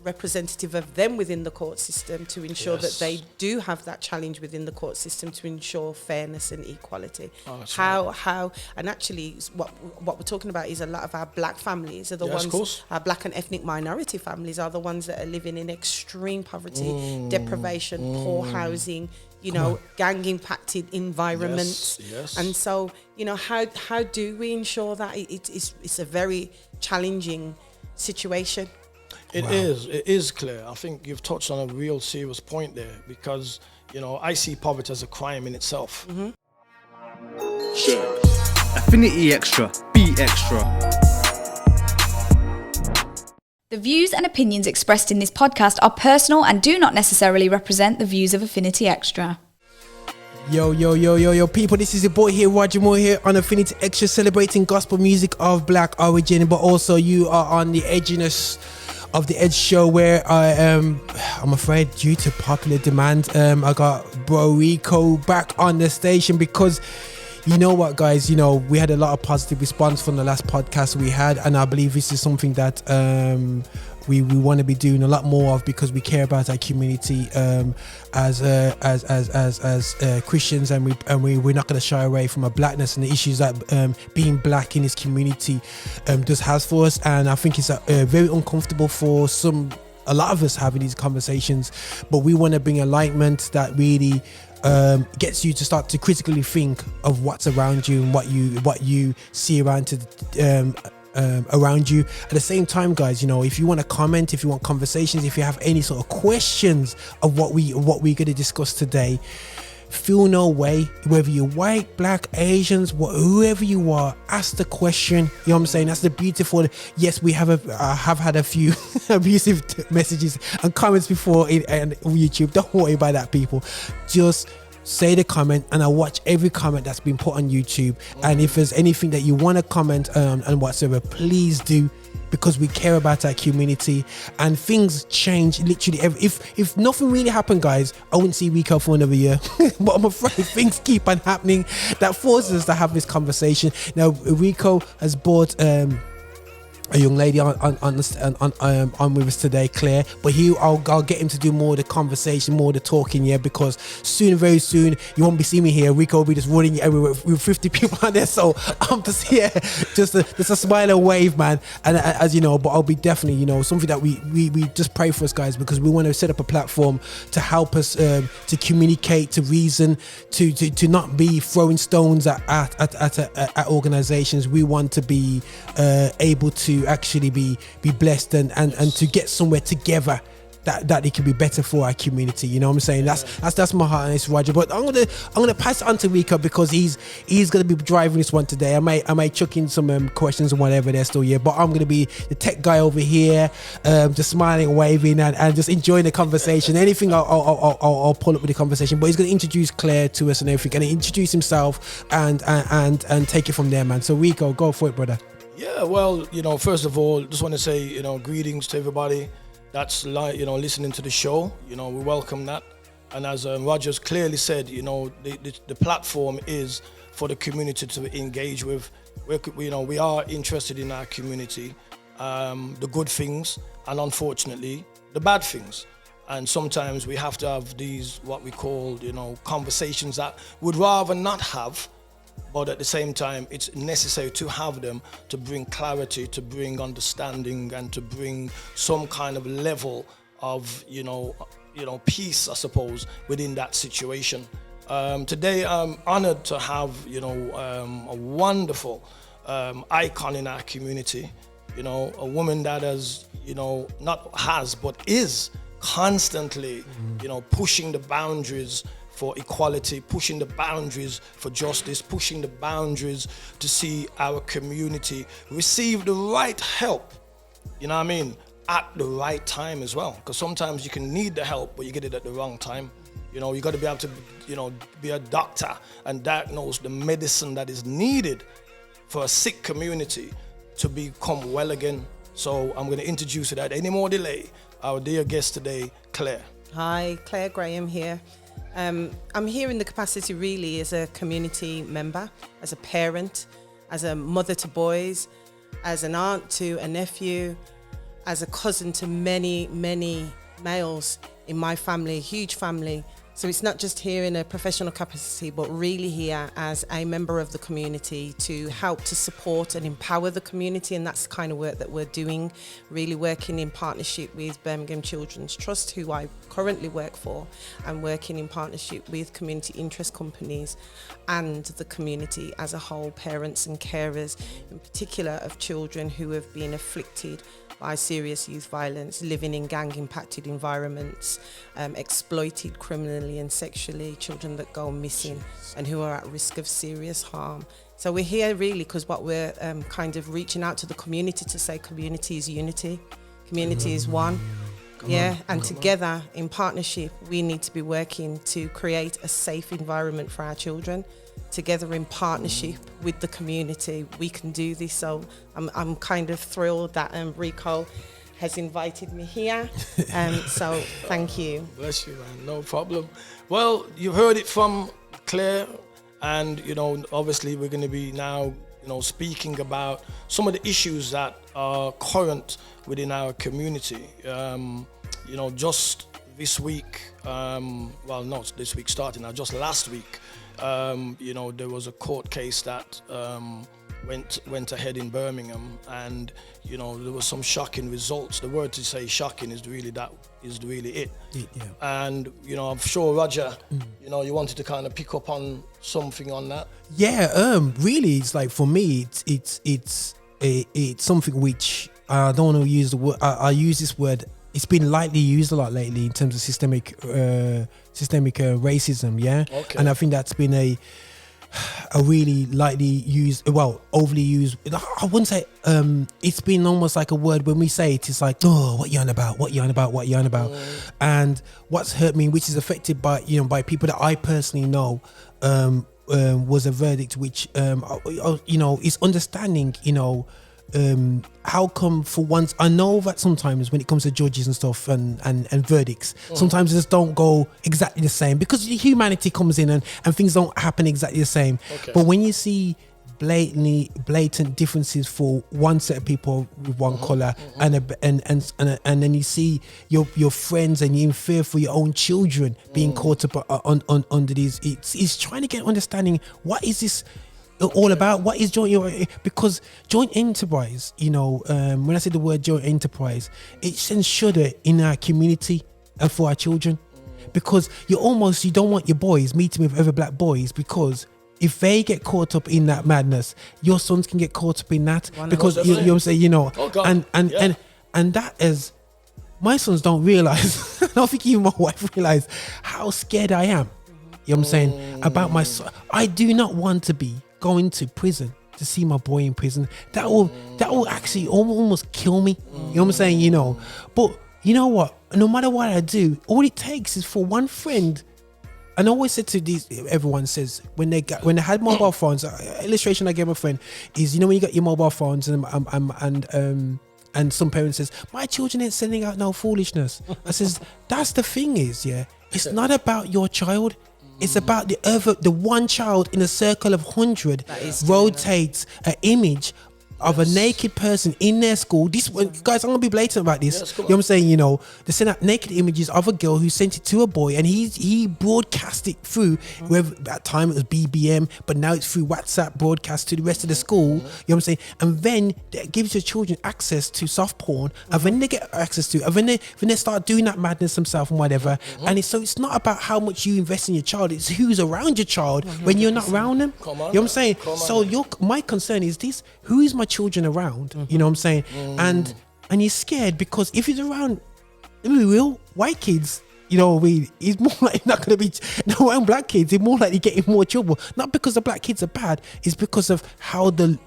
representative of them within the court system to ensure that they do have that challenge within the court system to ensure fairness and equality. How and actually what we're talking about is a lot of our black families are the ones, our black and ethnic minority families are the ones that are living in extreme poverty, deprivation, poor housing, gang impacted environments. And so, how do we ensure that it's a very challenging situation? It is clear. I think you've touched on a real serious point there, because I see poverty as a crime in itself. Affinity Xtra, be extra. The views and opinions expressed in this podcast are personal and do not necessarily represent the views of Affinity Xtra. Yo, people, this is your boy here, Roger Moore here on Affinity Xtra, celebrating gospel music of black origin, but also you are on the edginess of the Edge show, where I'm afraid, due to popular demand, I got bro Rico back on the station, because you know what, guys, we had a lot of positive response from the last podcast we had, and I believe this is something that we want to be doing a lot more of, because we care about our community as Christians, and we're not going to shy away from our blackness and the issues that being black in this community does has for us. And I think it's very uncomfortable for a lot of us having these conversations, but we want to bring enlightenment that really gets you to start to critically think of what's around you and what you see around around you. At the same time, guys, if you want to comment, if you want conversations, if you have any sort of questions of what we're going to discuss today, feel no way. Whether you're white, black, Asians, whoever you are, ask the question. You know what I'm saying? That's the beautiful. Yes, I have had a few abusive messages and comments before on YouTube. Don't worry about that, people. Just say the comment, and I watch every comment that's been put on YouTube. And if there's anything that you want to comment and whatsoever, please do, because we care about our community, and things change literally if nothing really happened, guys, I wouldn't see Rico for another year. But I'm afraid things keep on happening that forces us to have this conversation. Now Rico has brought a young lady on with us today, Claire, but I'll get him to do more of the conversation, more of the talking, because very soon you won't be seeing me here. Rico will be just running everywhere with 50 people on there, so I'm just here just a smile and wave, man. And as you know, but I'll be definitely something that we just pray for us, guys, because we want to set up a platform to help us to communicate, to reason, to not be throwing stones at organizations. We want to be able to actually be blessed and to get somewhere together that it can be better for our community. You know what I'm saying? That's my heart, and it's Roger. But I'm gonna pass it on to Rico, because he's gonna be driving this one today. I may chuck in some questions and whatever there still, but I'm gonna be the tech guy over here, just smiling, waving, and just enjoying the conversation. Anything I'll pull up with the conversation. But he's gonna introduce Claire to us and everything, and introduce himself and take it from there, man. So Rico, go for it, brother. Yeah, well, first of all, just want to say, greetings to everybody that's listening to the show. We welcome that. And as Roger's clearly said, the platform is for the community to engage with. We are interested in our community, the good things, and unfortunately, the bad things. And sometimes we have to have these, what we call, conversations that we'd rather not have, but at the same time, it's necessary to have them to bring clarity, to bring understanding, and to bring some kind of level of, peace, I suppose, within that situation. Today, I'm honored to have, a wonderful icon in our community, a woman that has, but is constantly, pushing the boundaries for equality, pushing the boundaries for justice, pushing the boundaries to see our community receive the right help, at the right time as well. Because sometimes you can need the help, but you get it at the wrong time. You got to be able to, be a doctor and diagnose the medicine that is needed for a sick community to become well again. So I'm going to introduce without any more delay our dear guest today, Claire. Hi, Clair Graham here. I'm here in the capacity really as a community member, as a parent, as a mother to boys, as an aunt to a nephew, as a cousin to many males in my family, a huge family. So it's not just here in a professional capacity, but really here as a member of the community to help to support and empower the community. And that's the kind of work that we're doing, really working in partnership with Birmingham Children's Trust, who I currently work for, and working in partnership with community interest companies and the community as a whole, parents and carers, in particular of children who have been afflicted by serious youth violence, living in gang-impacted environments, exploited criminally and sexually, children that go missing and who are at risk of serious harm. So we're here really because what we're kind of reaching out to the community to say community is unity, community is one. And together in partnership, we need to be working to create a safe environment for our children. Together in partnership with the community, we can do this. So I'm kind of thrilled that Rico has invited me here. So thank you. Bless you, man. No problem. Well, you heard it from Claire, and obviously we're going to be now speaking about some of the issues that are current within our community. Just this week, well, not this week starting now, just last week, there was a court case that went ahead in Birmingham, and there was some shocking results. The word to say shocking is really it. Yeah. And I'm sure Roger, you wanted to kind of pick up on something on that. Yeah, really, it's like for me, it's something which I don't want to use the word. I use this word. It's been lightly used a lot lately in terms of systemic racism, yeah. Okay. And I think that's been a really lightly used, well, overly used. I wouldn't say it's been almost like a word when we say it. It's like, oh, what you on about? And what's hurt me, which is affected by by people that I personally know, was a verdict which is understanding. How come for once, I know that sometimes when it comes to judges and stuff and verdicts, sometimes it just don't go exactly the same because humanity comes in and things don't happen exactly the same. Okay. But when you blatant differences for one set of people with one colour and then you see your friends and you're in fear for your own children being caught up under these, it's trying to get understanding, what is this all about? What is joint? Because joint enterprise, when I say the word joint enterprise, it sends shudder in our community and for our children, because you don't want your boys meeting with other black boys, because if they get caught up in that madness, your sons can get caught up in that. Because you know what I'm saying, and that is, my sons don't realize. I don't think even my wife realize how scared I am. You know what I'm saying about my son. I do not want to be going to prison to see my boy in prison. That will actually almost kill me. You know what I'm saying? But you know what? No matter what I do, all it takes is for one friend. And I always said to these, everyone says when they had mobile phones. Illustration I gave my friend is, when you got your mobile phones and some parents says, my children ain't sending out no foolishness. I says, that's the thing is, it's not about your child. It's about the one child in a circle of 100 rotates an image of a naked person in their school. Guys, I'm gonna be blatant about this. Yes, you know what I'm saying? They send out naked images of a girl who sent it to a boy, and he broadcast it through. Whether at that time it was BBM, but now it's through WhatsApp broadcast to the rest of the school. You know what I'm saying? And then that gives your children access to soft porn, and then they get access to, and then they start doing that madness themselves and whatever. And it's not about how much you invest in your child; it's who's around your child when you're not around them. You know what I'm saying? So my concern is this: who is my children around? You know what I'm saying? And you're scared because if he's around, let me be real, white kids, he's more likely not going to be around black kids. He's more likely getting more trouble, not because the black kids are bad, it's because of how the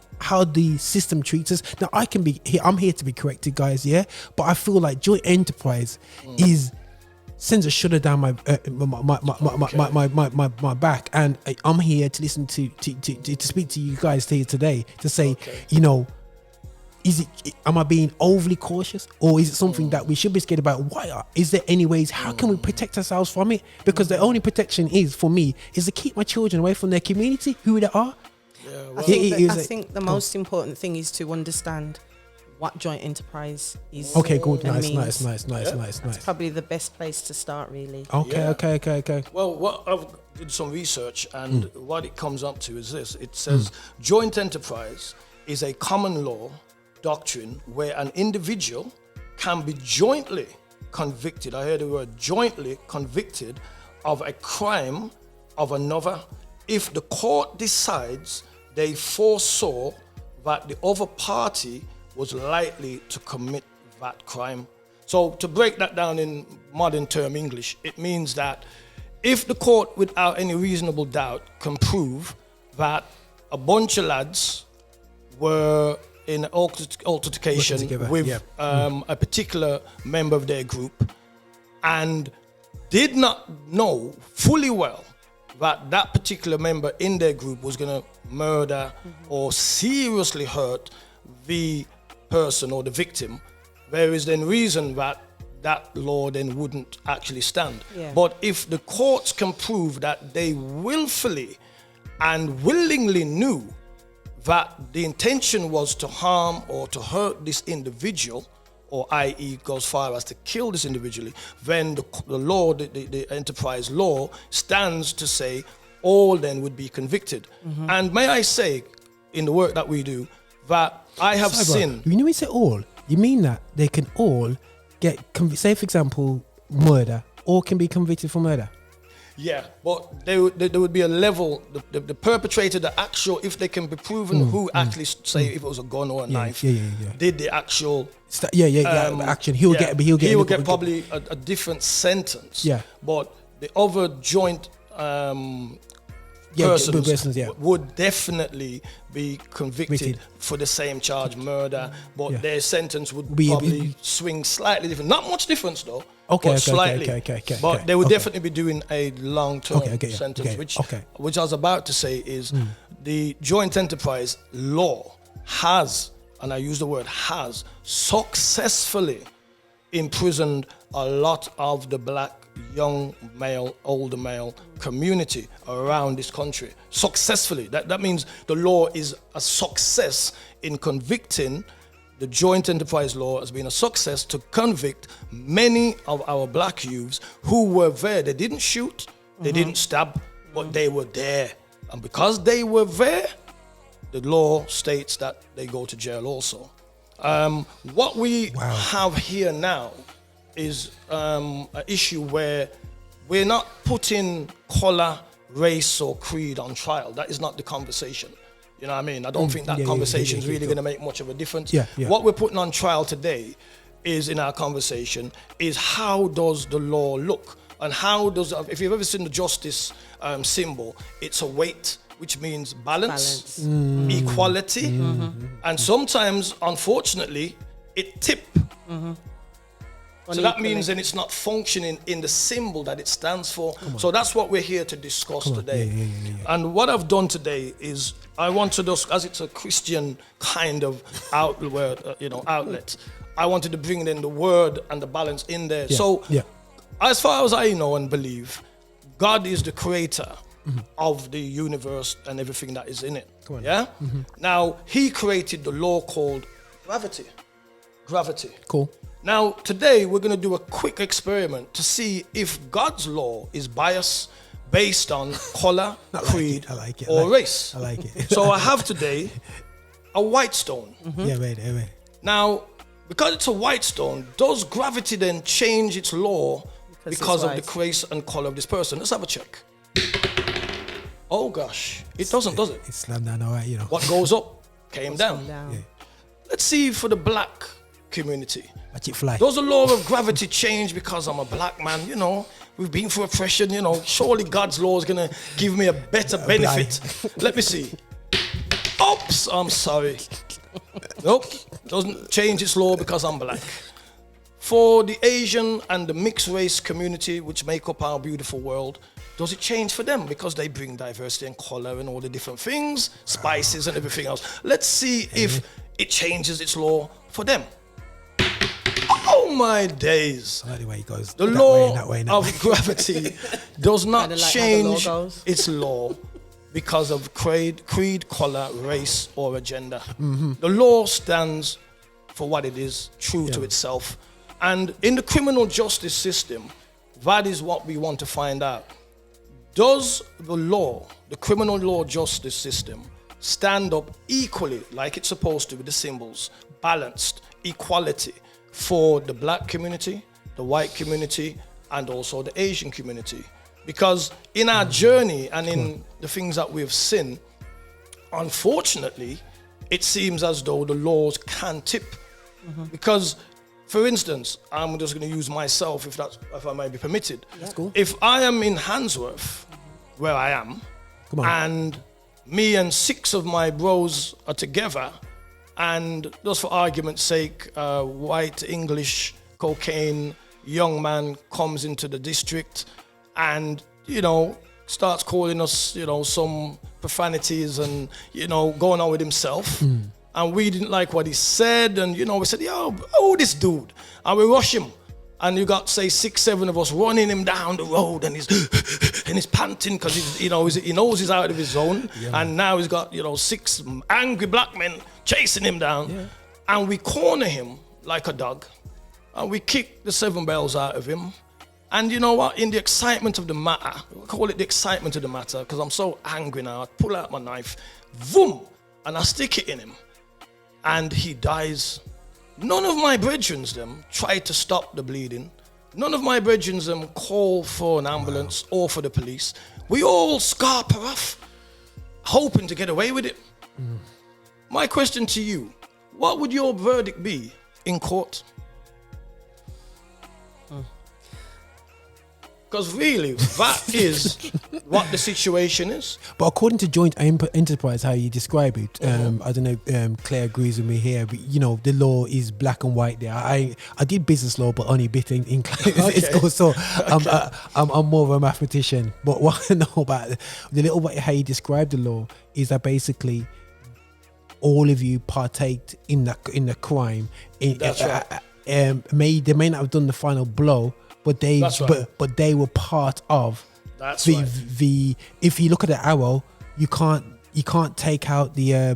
system treats us. Now I'm here to be corrected, guys, but I feel like joint enterprise sends a shudder down my back, and I'm here to listen to speak to you guys here today to say, am I being overly cautious, or is it something that we should be scared about? Is there any ways, how can we protect ourselves from it? Because the only protection for me is to keep my children away from their community, who they are. I think the most important thing is to understand what joint enterprise is. Okay, good. and Nice. means. Probably the best place to start, really. Okay. Well, what I've did some research, and what it comes up to is this. It says joint enterprise is a common law doctrine where an individual can be jointly convicted, I heard the word jointly convicted, of a crime of another if the court decides they foresaw that the other party was likely to commit that crime. So to break that down in modern term English, it means that if the court without any reasonable doubt can prove that a bunch of lads were in altercation with a particular member of their group and did not know fully well that that particular member in their group was going to murder or seriously hurt the person or the victim, there is then reason that that law then wouldn't actually stand. But if the courts can prove that they willfully and willingly knew that the intention was to harm or to hurt this individual, or i.e. goes far as to kill this individually, then the law, the enterprise law, stands to say all then would be convicted. And may I say, in the work that we do, that I have seen... You know when you say all, you mean that they can all get, say for example, murder, all can be convicted for murder? Yeah, but there would be a level, the perpetrator, the actual, if they can be proven who actually, say if it was a gun or a knife, did the actual... action, he'll get probably a different sentence. Yeah. But the other joint persons would definitely be convicted for the same charge, murder, but their sentence would probably swing slightly different. Not much difference though. Slightly. But they would definitely be doing a long-term sentence, which I was about to say is the joint enterprise law has, and I use the word has, successfully imprisoned a lot of the black young male, older male community around this country. Successfully. That means the law is a success in convicting. The joint enterprise law has been a success to convict many of our black youths who were there. They didn't shoot, they didn't stab, but they were there. And because they were there, the law states that they go to jail also. What we have here now is an issue where we're not putting color, race, or creed on trial. That is not the conversation. You know what I mean? I don't think that conversation is really going to make much of a difference. What we're putting on trial today is, in our conversation, is how does the law look? And how does, if you've ever seen the justice symbol, it's a weight, which means balance. Equality. And sometimes, unfortunately, it tip. So that means then it's not functioning in the symbol that it stands for. So that's what we're here to discuss today. And what I've done today is I want to just, as it's a Christian kind of outlet, I wanted to bring in the word and the balance in there. As far as I know and believe, God is the creator of the universe and everything that is in it. Now, he created the law called gravity. Cool. Now, today we're going to do a quick experiment to see if God's law is biased based on color, creed, or race. I like it. So I have today a white stone. Wait. Now, because it's a white stone, does gravity then change its law because of the race and color of this person? Let's have a check. Oh gosh, it doesn't, does it? It's slammed down, all right, you know. What goes up came down. Let's see for the black community. Watch it fly. Does the law of gravity change because I'm a black man? You know, we've been through oppression, you know, surely God's law is going to give me a better benefit. Let me see. Oops, I'm sorry. Nope, doesn't change its law because I'm black. For the Asian and the mixed race community, which make up our beautiful world, does it change for them because they bring diversity and color and all the different things, spices and everything else? Let's see if it changes its law for them. Oh my days. I like the way it goes. The law of gravity does not change its law because of creed, color, race, or agenda. The law stands for what it is, true to itself. And in the criminal justice system, that is what we want to find out. Does the law, the criminal law justice system, stand up equally like it's supposed to with the symbols, balanced, equality for the black community, the white community, and also the Asian community? Because in our journey and in the things that we've seen, unfortunately, it seems as though the laws can tip. Because, for instance, I'm just going to use myself, if I may be permitted. That's cool. If I am in Handsworth, where I am, and me and 6 of my bros are together, and just for argument's sake, white English cocaine young man comes into the district and, starts calling us, some profanities and, going on with himself. And we didn't like what he said. And, we said, this dude. And we rush him. And you got, say, 6, 7 of us running him down the road, and he's panting because he knows he's out of his zone. Yeah. And now he's got, 6 angry black men chasing him down. Yeah. And we corner him like a dog. And we kick the 7 bells out of him. And you know what? In the excitement of the matter, I call it the excitement of the matter because I'm so angry now, I pull out my knife, boom, and I stick it in him. And he dies. None of my brethren try to stop the bleeding. None of my brethren call for an ambulance or for the police. We all scarper off, hoping to get away with it. My question to you, what would your verdict be in court? Because really, that is what the situation is. But according to joint enterprise, how you describe it, I don't know, Claire agrees with me here, but the law is black and white there. I did business law, but only a bit in class. So I'm more of a mathematician. But what I know about the little way how you describe the law is that basically all of you partaked in the crime. That's right. They may not have done the final blow, but they but they were part of the if you look at the arrow, you can't take out the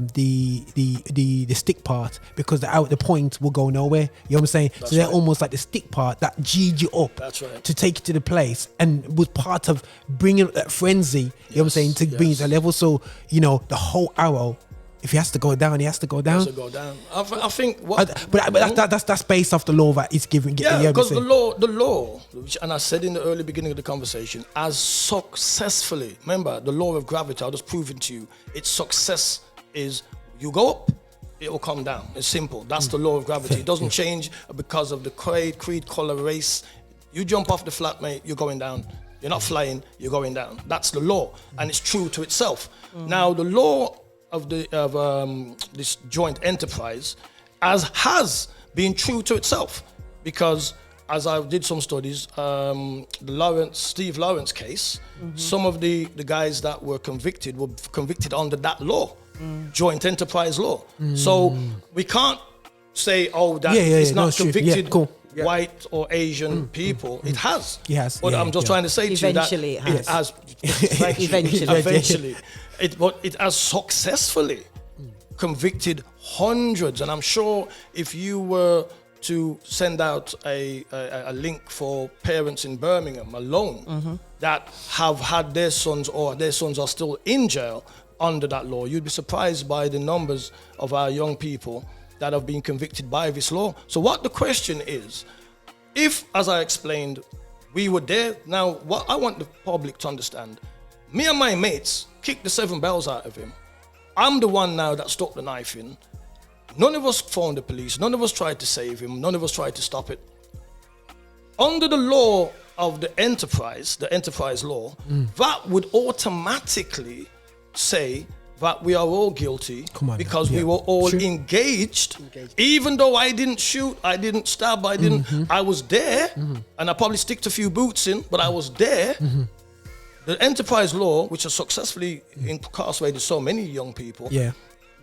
stick part because the point will go nowhere. You know what I'm saying? So they're almost like the stick part that G'd you up to take you to the place and was part of bringing up that frenzy. You know what I'm saying? To bring it to a level. So the whole arrow, if he has to go down, he has to go down. I think that's based off the law that is given. Yeah, because the law, which, and I said in the early beginning of the conversation, as successfully, remember the law of gravity, I'll just prove it to you. Its success is you go up, it will come down. It's simple. That's the law of gravity. It doesn't change because of the creed, color, race. You jump off the flat, mate, you're going down. You're not flying, you're going down. That's the law, and it's true to itself. Now, the law of this joint enterprise has been true to itself, because as I did some studies, the Steve Lawrence case, some of the guys that were convicted under that law, joint enterprise law. So we can't say, it's not convicted white or Asian people. It has. Yes. But I'm just trying to say to you that it has. Eventually. But it has successfully convicted hundreds, and I'm sure if you were to send out a link for parents in Birmingham alone that have had their sons or their sons are still in jail under that law, you'd be surprised by the numbers of our young people that have been convicted by this law. So what the question is, if, as I explained, we were there, now what I want the public to understand, me and my mates kicked the 7 bells out of him. I'm the one now that stuck the knife in. None of us phoned the police. None of us tried to save him. None of us tried to stop it. Under the law of the enterprise law, that would automatically say that we are all guilty because we were all engaged. Even though I didn't shoot, I didn't stab, I was there, and I probably sticked a few boots in, but I was there. The enterprise law, which has successfully incarcerated so many young people,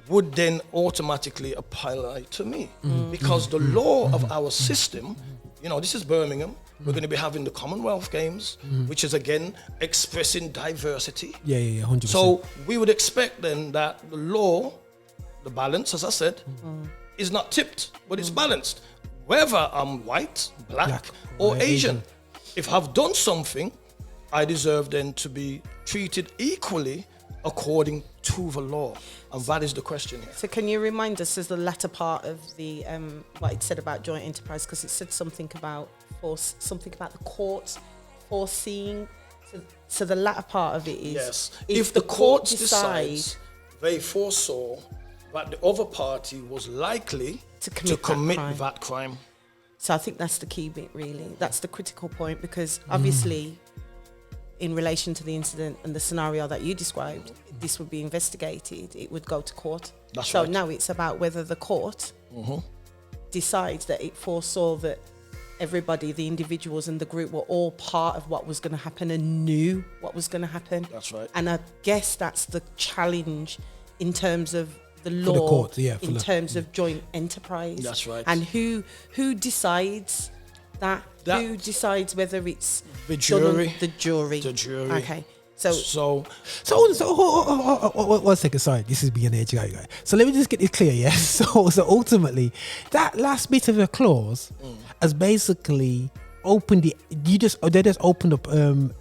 would then automatically apply to me. Because the law of our system, this is Birmingham, we're going to be having the Commonwealth Games, which is again expressing diversity. 100%. So we would expect then that the law, the balance, as I said, is not tipped, but it's balanced. Whether I'm white, black or Asian. If I've done something, I deserve then to be treated equally according to the law. And that is the question here. So can you remind us as the latter part of the what it said about joint enterprise, because it said something about the court foreseeing. So the latter part of it is, yes, if the court decides they foresaw that the other party was likely to commit that crime. So I think that's the key bit, really. That's the critical point, because obviously in relation to the incident and the scenario that you described, this would be investigated. It would go to court. That's so right. now it's about whether the court decides that it foresaw that everybody, the individuals and the group, were all part of what was going to happen and knew what was going to happen. That's right. And I guess that's the challenge in terms of the law, the court, in terms of joint enterprise. That's right. And who decides that? Who decides whether it's the jury? The jury. The jury. Okay. So one second. Sorry, this is being an edge guy. So let me just get this clear. Yeah. So ultimately, that last bit of the clause has basically opened the. They just opened up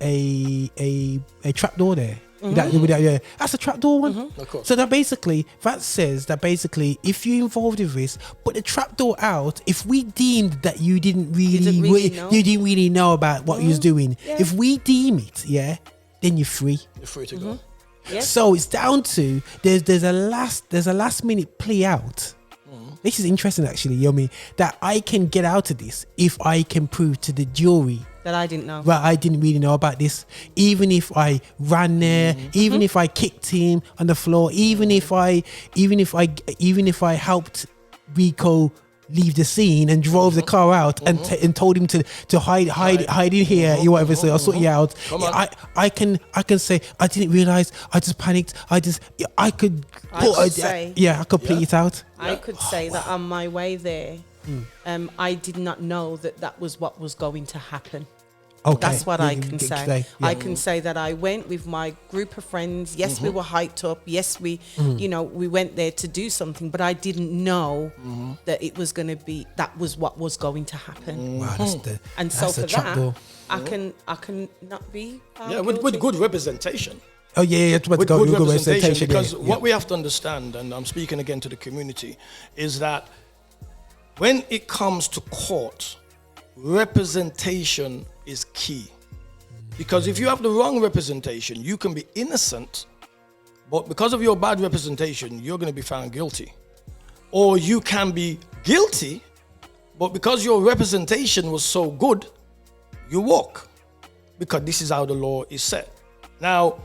a trap door there. That's a trapdoor one. Of course. So that says that if you're involved in this, put the trapdoor out. If we deemed that you didn't really know about what you was doing, if we deem it, then you're free. You're free to go. Yes. So it's down to there's a last minute play out. This is interesting, actually. You know what I mean? That I can get out of this if I can prove to the jury that I didn't know. Well, I didn't really know about this. Even if I ran there, even if I kicked him on the floor, even if I helped Rico leave the scene and drove the car out and told him to hide in here, you whatever. So I'll sort you out. I can say I didn't realize. I just panicked. I could play it out. I could say that on my way there, I did not know that was what was going to happen. Okay. That's what I can say. Yeah. I can say that I went with my group of friends. Yes, we were hyped up. Yes, we went there to do something, but I didn't know that it was going to be, that was what was going to happen. Wow, for that, I can not be with good representation. Oh yeah, with good representation. Because what we have to understand, and I'm speaking again to the community, is that when it comes to court, representation is key. Because if you have the wrong representation, you can be innocent, but because of your bad representation, you're going to be found guilty. Or you can be guilty, but because your representation was so good, you walk. Because this is how the law is set. Now,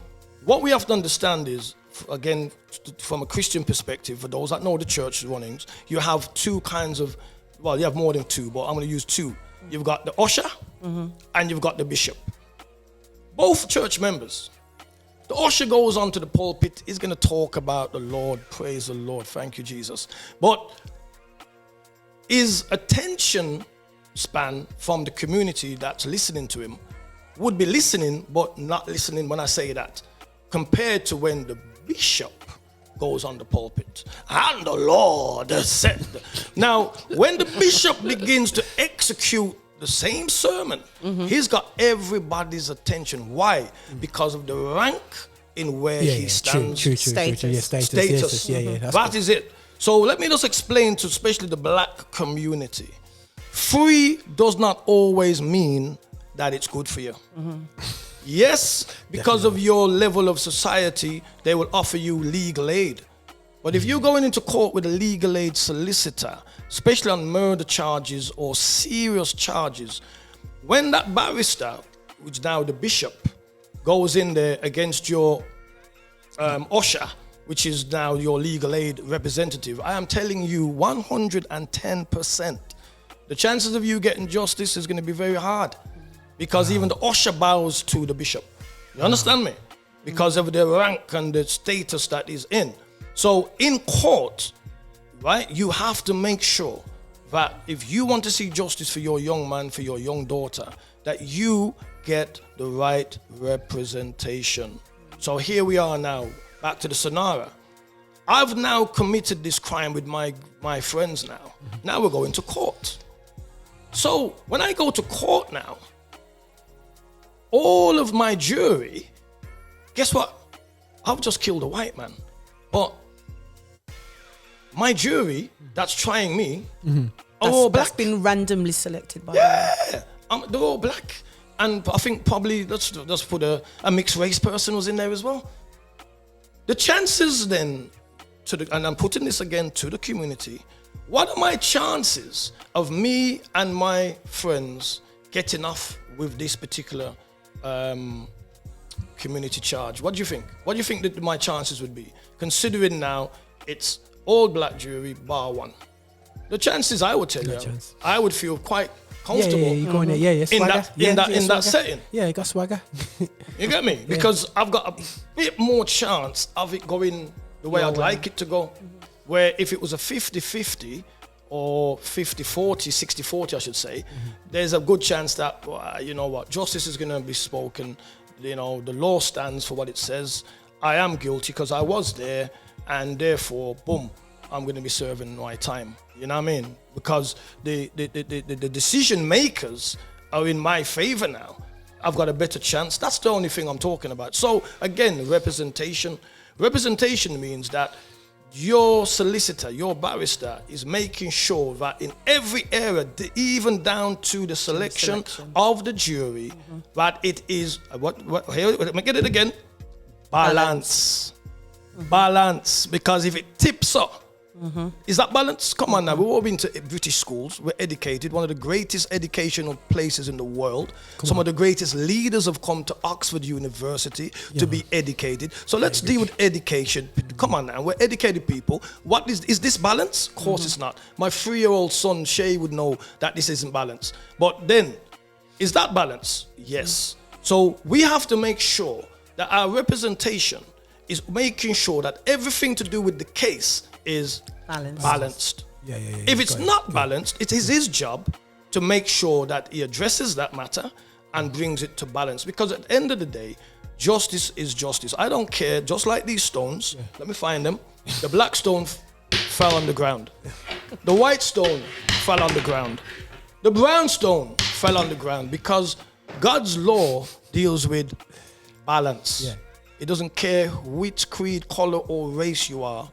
what we have to understand is, again, from a Christian perspective, for those that know the church runnings, you have two kinds of, well, you have more than two, but I'm going to use two. You've got the usher and you've got the bishop. Both church members. The usher goes onto the pulpit, he's going to talk about the Lord, praise the Lord, thank you, Jesus. But his attention span from the community that's listening to him would be listening, but not listening when I say that, compared to when the bishop goes on the pulpit and the Lord said. Now, when the bishop begins to execute the same sermon, he's got everybody's attention. Why? Because of the rank in where he stands. True. Status. That is it. So let me just explain to especially the black community. Free does not always mean that it's good for you. Yes, because of your level of society, they will offer you legal aid. But if you're going into court with a legal aid solicitor, especially on murder charges or serious charges, when that barrister, which now the bishop, goes in there against your usher, which is now your legal aid representative, I am telling you 110%, the chances of you getting justice is going to be very hard. Because even the usher bows to the bishop. You understand me? Because of the rank and the status that he's in. So in court, right, you have to make sure that if you want to see justice for your young man, for your young daughter, that you get the right representation. So here we are now, back to the scenario. I've now committed this crime with my friends now. Now we're going to court. So when I go to court now, all of my jury, guess what? I've just killed a white man. But my jury that's trying me are all black. That's been randomly selected by they're all black. And I think probably, let's put a mixed race person was in there as well. The chances then, and I'm putting this again to the community, what are my chances of me and my friends getting off with this particular community charge? What do you think? What do you think that my chances would be? Considering now it's all black jury bar one. The chances, I would tell you, I would feel quite comfortable you go in there. in that setting. Yeah, you got swagger. You get me? Because I've got a bit more chance of it going the way I'd like it to go. Where if it was a 50-50 or 50-40, 60-40 I should say, there's a good chance that, you know what, justice is going to be spoken. You know, the law stands for what it says. I am guilty because I was there, and therefore, boom, I'm going to be serving my time. You know what I mean? Because the decision makers are in my favor now. I've got a better chance. That's the only thing I'm talking about. So again, representation. Representation means that your solicitor, your barrister is making sure that in every area, even down to the selection of the jury, that it is, here, let me get it again, balance. Balance. Because if it tips up, is that balance? Come on now, we've all been to British schools. We're educated, one of the greatest educational places in the world. Some of the greatest leaders have come to Oxford University to be educated. So let's deal with education. Come on now, we're educated people. What is this balance? Of course it's not. My 3-year-old son Shay would know that this isn't balance. But then, is that balance? Yes. So we have to make sure that our representation is making sure that everything to do with the case is balanced. If it's not balanced, it is his job to make sure that he addresses that matter and brings it to balance. Because at the end of the day, justice is justice. I don't care, just like these stones, let me find them. The black stone fell on the ground. The white stone fell on the ground. The brown stone fell on the ground because God's law deals with balance. It doesn't care which creed, color, or race you are.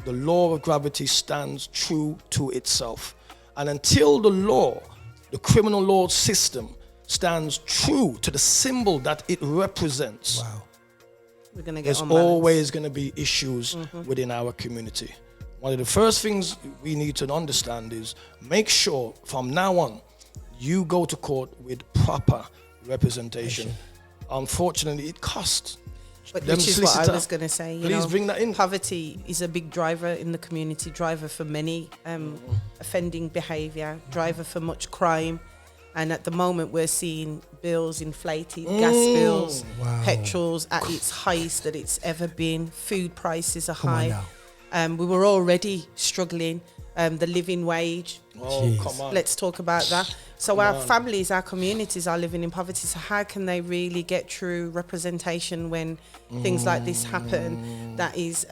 The law of gravity stands true to itself. And until the law, the criminal law system, stands true to the symbol that it represents, we're gonna get there's always going to be issues within our community. One of the first things we need to understand is make sure from now on, you go to court with proper representation. Unfortunately, it costs. But which is what I was going to say. Please bring that in. Poverty is a big driver in the community, driver for many offending behaviour, driver for much crime. And at the moment, we're seeing bills inflated, gas bills, petrols at its highest that it's ever been. Food prices are high. We were already struggling. The living wage. Come on. Let's talk about that. So our families, our communities are living in poverty. So how can they really get true representation when things like this happen? That is,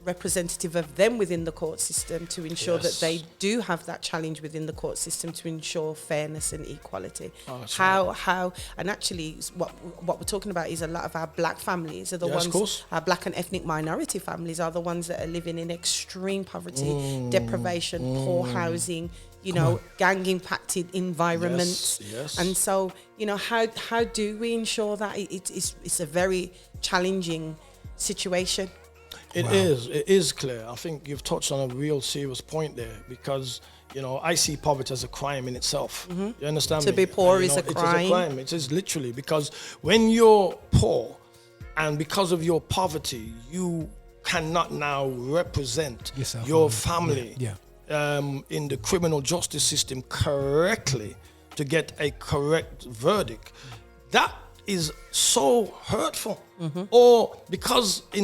representative of them within the court system to ensure that they do have that challenge within the court system to ensure fairness and equality. How, and actually what we're talking about is a lot of our black families are the ones, our black and ethnic minority families are the ones that are living in extreme poverty, deprivation, poor housing, gang impacted environments. And so, how do we ensure that it's a very challenging situation? It is clear. I think you've touched on a real serious point there because, I see poverty as a crime in itself. You understand me? To be poor is a crime. It is a crime. It is literally because when you're poor and because of your poverty, you cannot now represent your family in the criminal justice system correctly to get a correct verdict. That is so hurtful. Or because we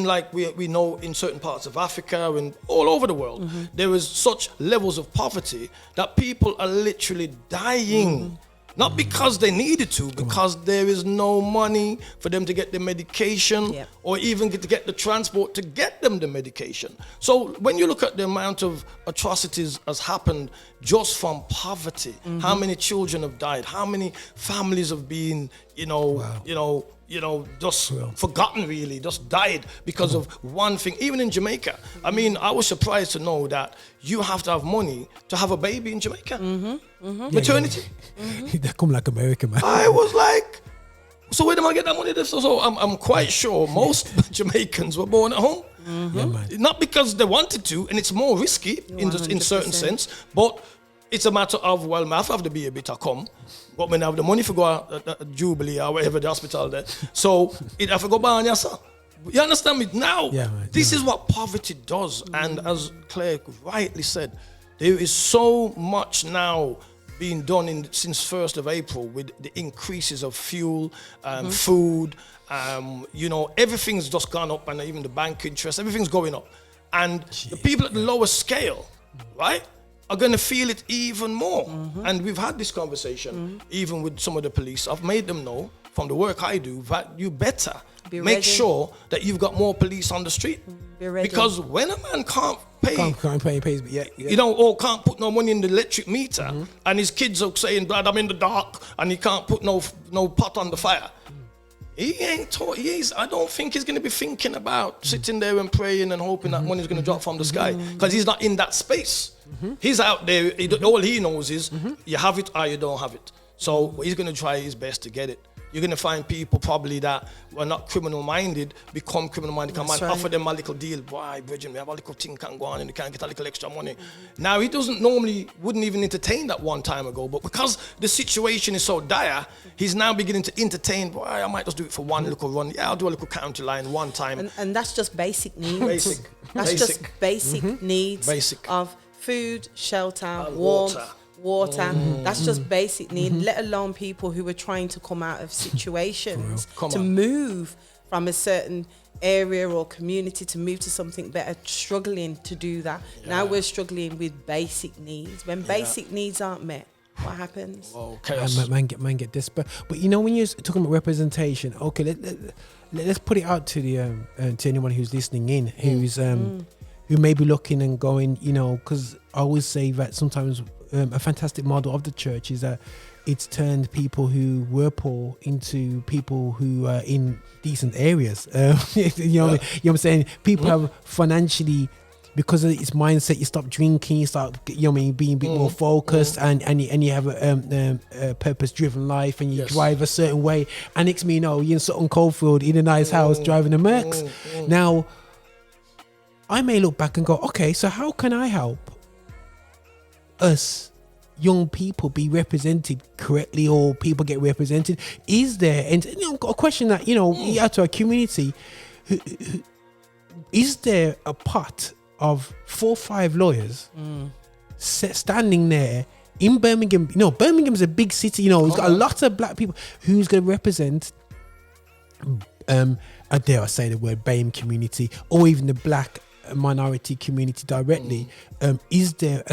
know in certain parts of Africa and all over the world, there is such levels of poverty that people are literally dying Not because they needed to, because there is no money for them to get the medication or even to get the transport to get them the medication. So when you look at the amount of atrocities has happened just from poverty, how many children have died, how many families have been, just forgotten really, just died because of one thing. Even in Jamaica, I mean, I was surprised to know that you have to have money to have a baby in Jamaica. Maternity. They come like America, man. I was like, so where do I get that money? So I'm quite sure most Jamaicans were born at home. Yeah, man. Not because they wanted to, and it's more risky in certain sense, but it's a matter of, well, I have to be a bit of come, but when I have the money for go at Jubilee or wherever the hospital there, so it have to go by on yourself. You understand me? Now, this is what poverty does, and as Claire rightly said, there is so much now being done since 1st of April with the increases of fuel, food, everything's just gone up, and even the bank interest, everything's going up. And the people at the lower scale, right, are going to feel it even more. And we've had this conversation, even with some of the police. I've made them know from the work I do that you better make sure that you've got more police on the street. Because when a man can't pay, or can't put no money in the electric meter, and his kids are saying, "Dad, I'm in the dark," and he can't put no pot on the fire, he ain't taught. I don't think he's going to be thinking about sitting there and praying and hoping that money's going to drop from the sky, because he's not in that space. He's out there. All he knows is you have it or you don't have it. So he's going to try his best to get it. You're going to find people probably that were not criminal-minded become criminal-minded. Come and offer them a little deal. Boy, Bridget, we have a little thing can go on and you can get a little extra money. Now, he wouldn't even entertain that one time ago. But because the situation is so dire, he's now beginning to entertain, boy, I might just do it for one little run. Yeah, I'll do a little county line one time. And that's just basic needs. Just basic needs of food, shelter, and warmth. Water. That's just basic need, let alone people who are trying to come out of situations to move from a certain area or community to move to something better, struggling to do that. Now we're struggling with basic needs. When basic needs aren't met, what happens? Man get desperate. But when you're talking about representation, okay, let's put it out to the to anyone who's listening in, who's who may be looking and going, because I always say that sometimes a fantastic model of the church is that it's turned people who were poor into people who are in decent areas. What I'm saying? People have financially, because of its mindset, you stop drinking, you start being a bit more focused, and you have a purpose-driven life, and you drive a certain way. And next thing you know, you're in Sutton Coldfield in a nice house driving a Mercs. Now, I may look back and go, okay, so how can I help us young people be represented correctly, or people get represented? Is there, and a question that we have to our community, is there a pot of 4 or 5 lawyers standing there in Birmingham? Birmingham's a big city, it's got a lot of black people who's going to represent I dare I say the word BAME community, or even the black minority community directly. Is there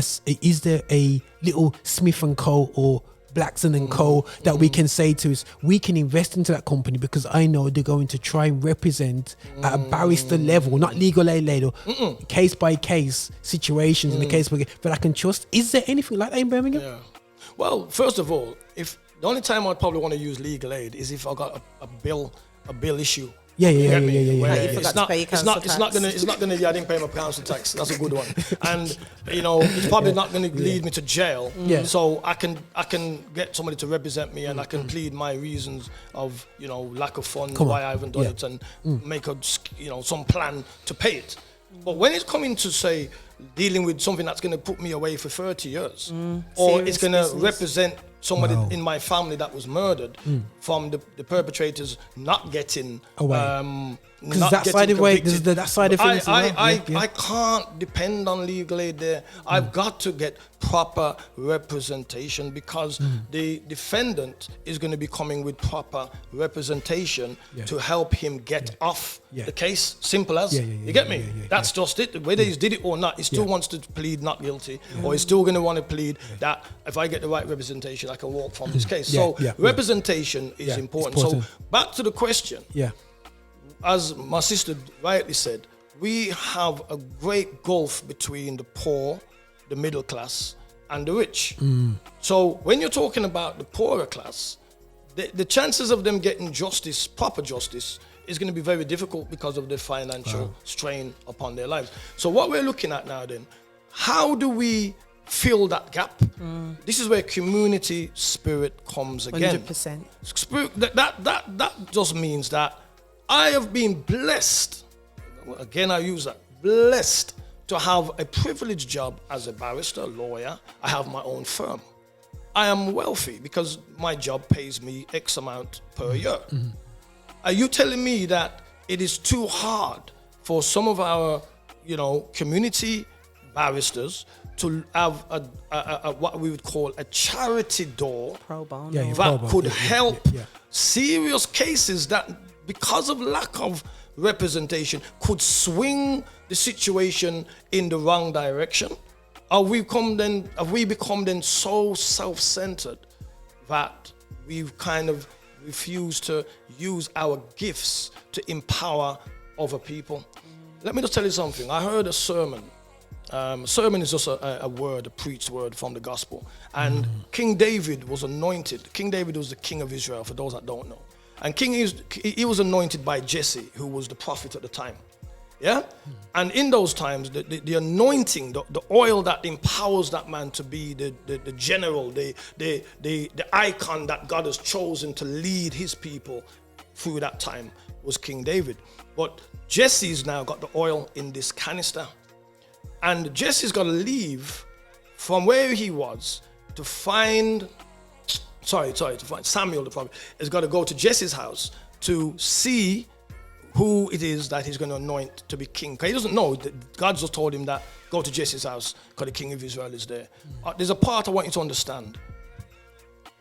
a little Smith and Co. or Blackson and Co. that we can say to us, we can invest into that company because I know they're going to try and represent at a barrister level, not legal aid level, case by case situations in the case that I can trust? Is there anything like that in Birmingham? Yeah. Well, first of all, if the only time I'd probably want to use legal aid is if I got a bill issue. Yeah. It's not gonna. I didn't pay my council tax. That's a good one. And it's probably not gonna lead me to jail. Yeah. So I can get somebody to represent me, and I can plead my reasons of lack of funds, why I haven't done it, and make some plan to pay it. But when it's coming to say dealing with something that's going to put me away for 30 years, or it's going to represent somebody in my family that was murdered from the perpetrators not getting because that side of way, that side of things. I can't depend on legal aid there. I've got to get proper representation because the defendant is going to be coming with proper representation to help him get off the case. Simple as. You get me? That's just it. Whether he's did it or not, it's still wants to plead not guilty, or he's still going to want to plead that if I get the right representation, I can walk from this case. Representation is important. So back to the question. Yeah. As my sister rightly said, we have a great gulf between the poor, the middle class, and the rich. So when you're talking about the poorer class, the chances of them getting justice, proper justice, is going to be very difficult because of the financial strain upon their lives. So what we're looking at now then, how do we fill that gap? This is where community spirit comes again. 100%. Spirit, that just means that I have been blessed, again I use that, blessed to have a privileged job as a barrister, lawyer. I have my own firm. I am wealthy because my job pays me X amount per year. Are you telling me that it is too hard for some of our, community barristers to have a what we would call a charity door Pro bono. that could help serious cases that, because of lack of representation, could swing the situation in the wrong direction? Have we become then so self-centered that we've kind of refused to use our gifts to empower other people? Let me just tell you something. I heard a sermon. Sermon is just a word, a preached word from the gospel. And King David was anointed. King David was the king of Israel, for those that don't know. And he was anointed by Jesse, who was the prophet at the time. Yeah? And in those times, the anointing, the oil that empowers that man to be the general, the icon that God has chosen to lead his people through that time was King David. But Jesse's now got the oil in this canister. And Jesse's got to leave from where he was to find Samuel the prophet. Has got to go to Jesse's house to see who it is that he's going to anoint to be king. Because he doesn't know. God just told him that, go to Jesse's house because the king of Israel is there. There's a part I want you to understand.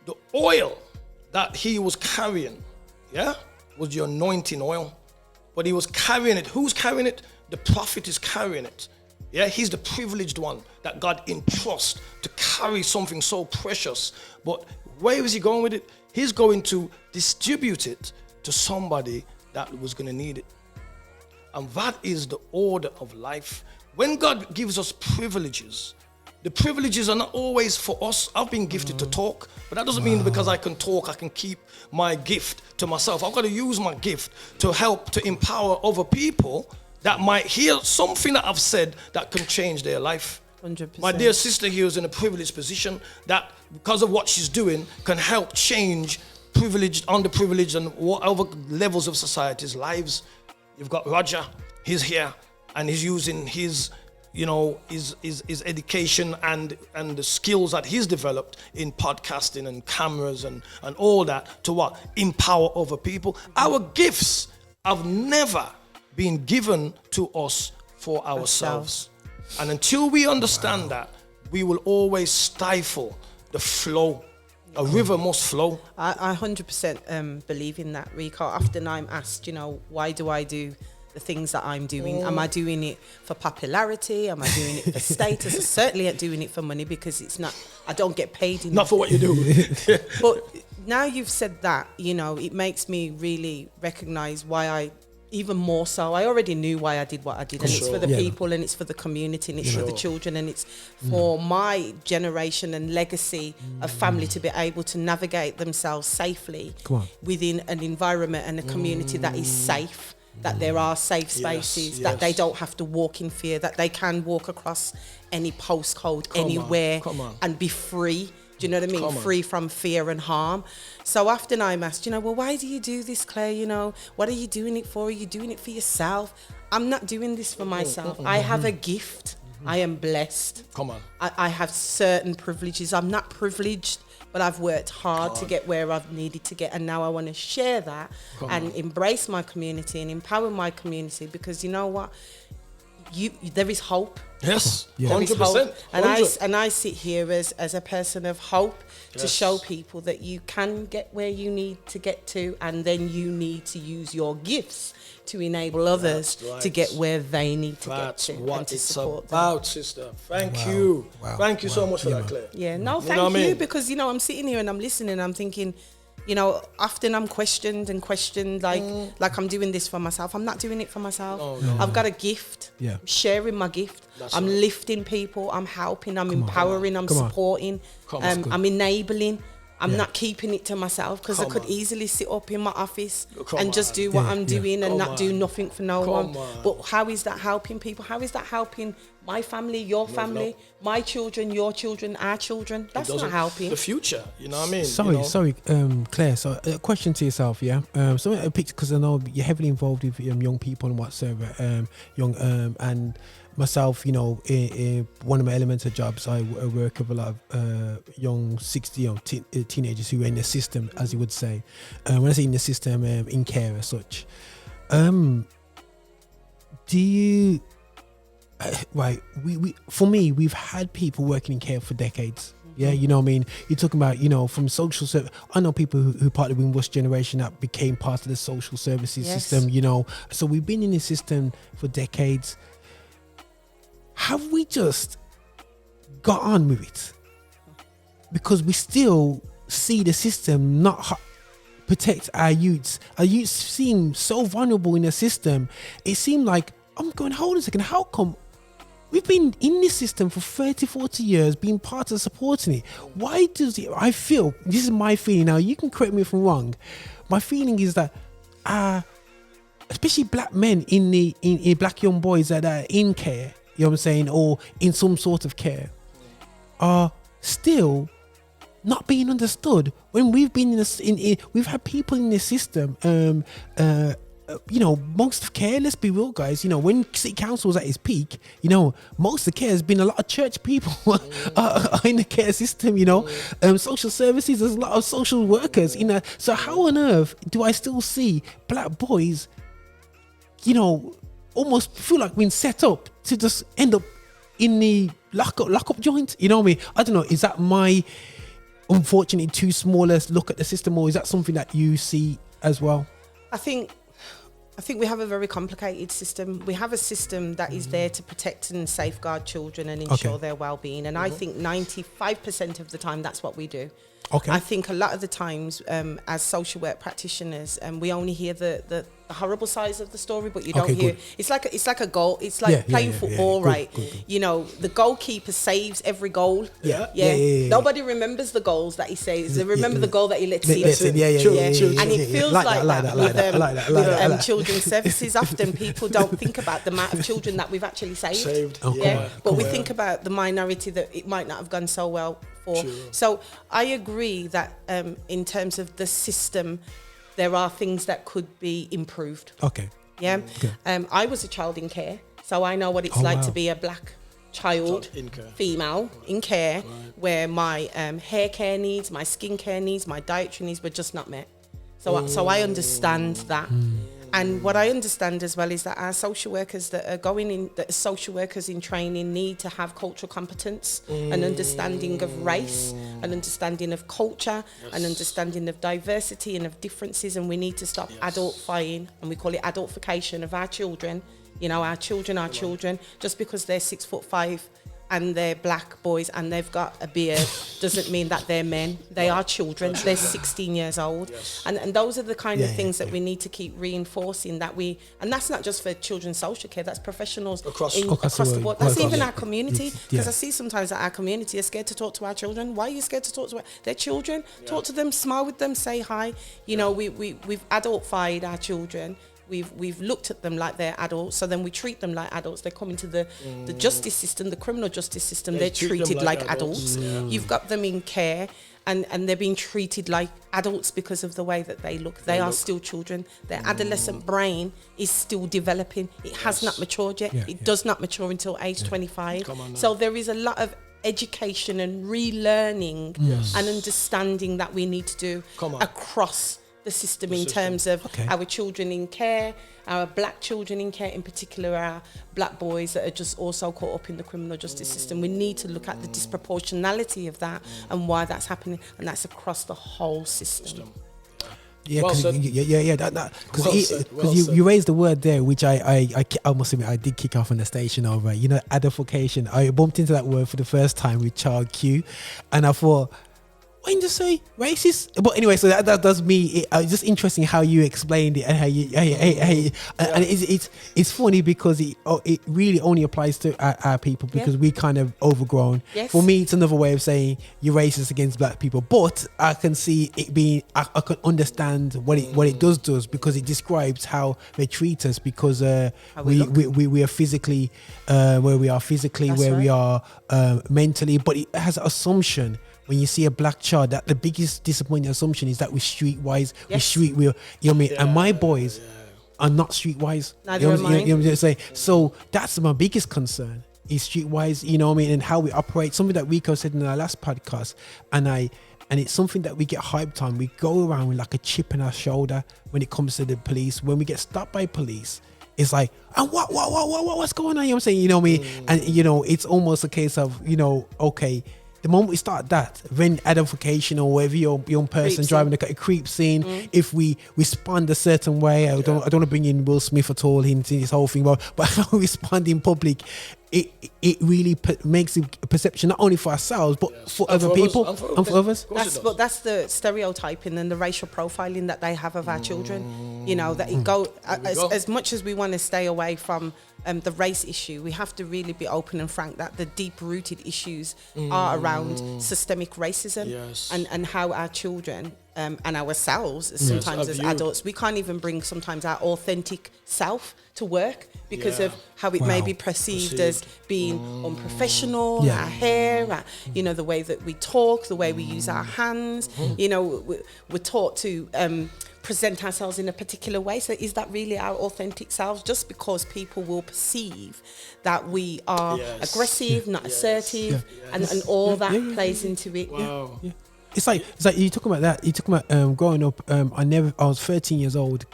The oil that he was carrying, was the anointing oil. But he was carrying it. Who's carrying it? The prophet is carrying it. Yeah, he's the privileged one that God entrusts to carry something so precious. But where is he going with it? He's going to distribute it to somebody that was going to need it. And that is the order of life. When God gives us privileges, the privileges are not always for us. I've been gifted to talk, but that doesn't mean because I can talk, I can keep my gift to myself. I've got to use my gift to help to empower other people that might hear something that I've said that can change their life. 100%. My dear sister here is in a privileged position that, because of what she's doing, can help change privileged, underprivileged, and whatever levels of society's lives. You've got Roger, he's here, and he's using his education and the skills that he's developed in podcasting and cameras and all that to what? Empower other people. Our gifts have never been given to us for ourselves. And until we understand that, we will always stifle the flow. A river must flow. I 100% believe in that, Rico. Often I'm asked, why do I do the things that I'm doing? Am I doing it for popularity? Am I doing it for status? I certainly ain't doing it for money, because it's not, I don't get paid enough. Not for what you do. But now you've said that, it makes me really recognize why I, even more so, I already knew why I did what I did, and it's for the people, and it's for the community, and it's for the children, and it's for my generation and legacy of family to be able to navigate themselves safely within an environment and a community that is safe, that there are safe spaces, that they don't have to walk in fear, that they can walk across any postcode anywhere and be free. Do you know what I mean? Free from fear and harm. So often I'm asked, well, why do you do this, Claire? What are you doing it for? Are you doing it for yourself? I'm not doing this for myself. I have a gift. I am blessed. I have certain privileges. I'm not privileged, but I've worked hard to get where I've needed to get. And now I want to share that and embrace my community and empower my community, because you know what? there is hope. Yes, Yeah. 100%. And I sit here as a person of hope to show people that you can get where you need to get to, and then you need to use your gifts to enable others to get where they need to get to. That's what and to it's support about, them. sister. Thank you. Wow. Thank you so much for that, man. Claire. Yeah, no, You thank know what I you, mean? because, I'm sitting here and I'm listening and I'm thinking, often I'm questioned, like I'm doing this for myself. I'm not doing it for myself. No. I've got a gift. Yeah. I'm sharing my gift. That's I'm right. lifting people. I'm helping. I'm empowering. I'm Come on. supporting. Come on. I'm enabling. I'm Yeah. not keeping it to myself, because I Come could on. easily sit up in my office Come and just on. do what Yeah, I'm yeah. doing and Come not do on. nothing for no Come one. on. But how is that helping people? How is that helping my family, your family, my children, your children, our children? That's not helping. The future, you know what I mean? Sorry, Claire. So, a question to yourself, yeah. So, a picture, because I know you're heavily involved with young people and whatsoever. And myself, in one of my elemental jobs, I work with a lot of young 60 teenagers who are in the system, as you would say. When I say in the system, in care as such. Do you? Right, we for me, we've had people working in care for decades. Yeah, you know what I mean? You're talking about, from social service. I know people who part of the Windrush generation that became part of the social services system, So we've been in the system for decades. Have we just got on with it? Because we still see the system not protect our youths. Our youths seem so vulnerable in the system. It seemed like, I'm going, hold on a second, how come we've been in this system for 30, 40 years, being part of supporting it? Why does it, I feel, this is my feeling now, you can correct me if I'm wrong. My feeling is that, especially black men in black young boys that are in care, you know what I'm saying, or in some sort of care, are still not being understood when we've been we've had people in the system, most of care, let's be real, guys, when city council was at its peak, most of the care has been a lot of church people are in the care system, social services, there's a lot of social workers, so how on earth do I still see black boys, almost feel like being set up to just end up in the lock-up joint, you know what I mean? I don't know, is that my unfortunately too smallest look at the system, or is that something that you see as well? I think we have a very complicated system. We have a system that is there to protect and safeguard children and ensure their well-being. And I think 95% of the time that's what we do. Okay. I think a lot of the times, as social work practitioners, we only hear the horrible sides of the story, but you don't hear. Good. It's like a goal. It's like playing football, Good, right? good. The goalkeeper saves every goal. Yeah. Nobody remembers the goals that he saves. They remember the goal that he lets in. And it feels like that with children's services. Often people don't think about the amount of children that we've actually saved. But we think about the minority that it might not have gone so well for. So I agree that in terms of the system, there are things that could be improved. Okay. Yeah. I was a child in care, so I know what it's like to be a black child, female in care, where my hair care needs, my skin care needs, my dietary needs were just not met. So I understand that. And what I understand as well is that our social workers that are social workers in training need to have cultural competence, an understanding of race, an understanding of culture, an understanding of diversity and of differences. And we need to stop adultifying, and we call it adultification of our children. Our children, just because they're 6'5" and they're black boys and they've got a beard doesn't mean that they're men. They are children. They're 16 years old. And those are the kind of things that we need to keep reinforcing, and that's not just for children's social care, that's professionals across the board. That's even our community, because I see sometimes that our community are scared to talk to our children. Why are you scared to talk to their children? Talk to them, smile with them, say hi. We've adultified our children. We've looked at them like they're adults, so then we treat them like adults. They come into the justice system, the criminal justice system, they're treated like adults. You've got them in care, and they're being treated like adults because of the way that they look. They are still children. Their adolescent brain is still developing. It has not matured yet. It does not mature until age 25. So there is a lot of education and relearning and understanding that we need to do across the system in terms of Okay. our children in care, our black children in care, in particular our black boys that are just also caught up in the criminal justice system. We need to look at the disproportionality of that and why that's happening, and that's across the whole system. Yeah, Well because said. you raised the word there, which I must admit I did kick off on the station over. You know, edification. I bumped into that word for the first time with Child Q, and I thought, why didn't you say racist? But anyway, so that does me. It's just interesting how you explained it and how you, and it's funny because it really only applies to our people because we kind of overgrown. Yes. For me, it's another way of saying you're racist against black people, but I can see it being. I can understand what it does because it describes how they treat us because we are physically where we are physically, That's where we right. are mentally, but it has an assumption. When you see a black child, that the biggest disappointing assumption is that we're streetwise, Yes. we're you know what I mean? And my boys are not streetwise. Neither you know am what I'm I. you know what I'm saying? So that's my biggest concern is streetwise, you know what I mean, and how we operate. Something that Rico said in our last podcast, and it's something that we get hyped on. We go around with like a chip in our shoulder when it comes to the police. When we get stopped by police, it's like, and what's going on? You know what I'm saying? You know what I mean? And you know, it's almost a case of, you know, okay. The moment we start that, then identification or whatever your young person Creeps driving a creep scene, if we respond a certain way, I don't want to bring in Will Smith at all into this whole thing, but how we respond in public, it really makes a perception not only for ourselves but for other people and for others. That's the stereotyping and the racial profiling that they have of our children. You know, that it go as much as we want to stay away from the race issue, we have to really be open and frank that the deep-rooted issues are around systemic racism and how our children and ourselves sometimes as adults, we can't even bring sometimes our authentic self to work because of how it may be perceived as being unprofessional, our hair, you know, the way that we talk, the way we use our hands, you know, we're taught to present ourselves in a particular way. So is that really our authentic selves? Just because people will perceive that we are aggressive, not assertive, and all that plays into it. Wow. Yeah. It's like you talking about that. You talking about growing up. I was 13 years old.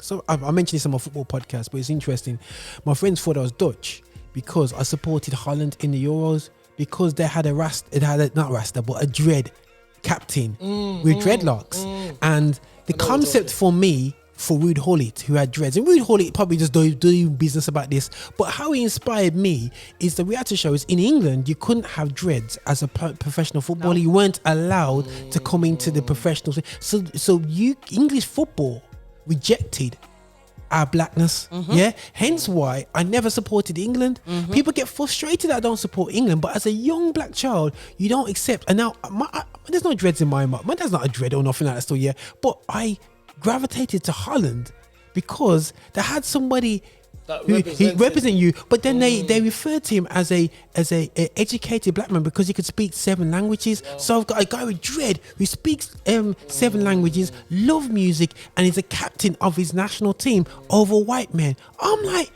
So I mentioned this on my football podcast, but it's interesting. My friends thought I was Dutch because I supported Holland in the Euros because they had a dread captain with dreadlocks, and the concept for me. For Ruud Gullit, who had dreads, and Ruud Gullit probably just doing business about this, but how he inspired me is the reality show is in England you couldn't have dreads as a professional footballer. You weren't allowed to come into the professional, so English football rejected our blackness. Hence why I never supported England. People get frustrated that I don't support England, but as a young black child you don't accept. And now there's no dreads in my mind. My dad's not a dread or nothing like that still, but I gravitated to Holland because they had somebody who represent you, but then they referred to him as a educated black man because he could speak 7 languages. So I've got a guy with dread who speaks 7 languages, love music, and is a captain of his national team over white men. I'm like,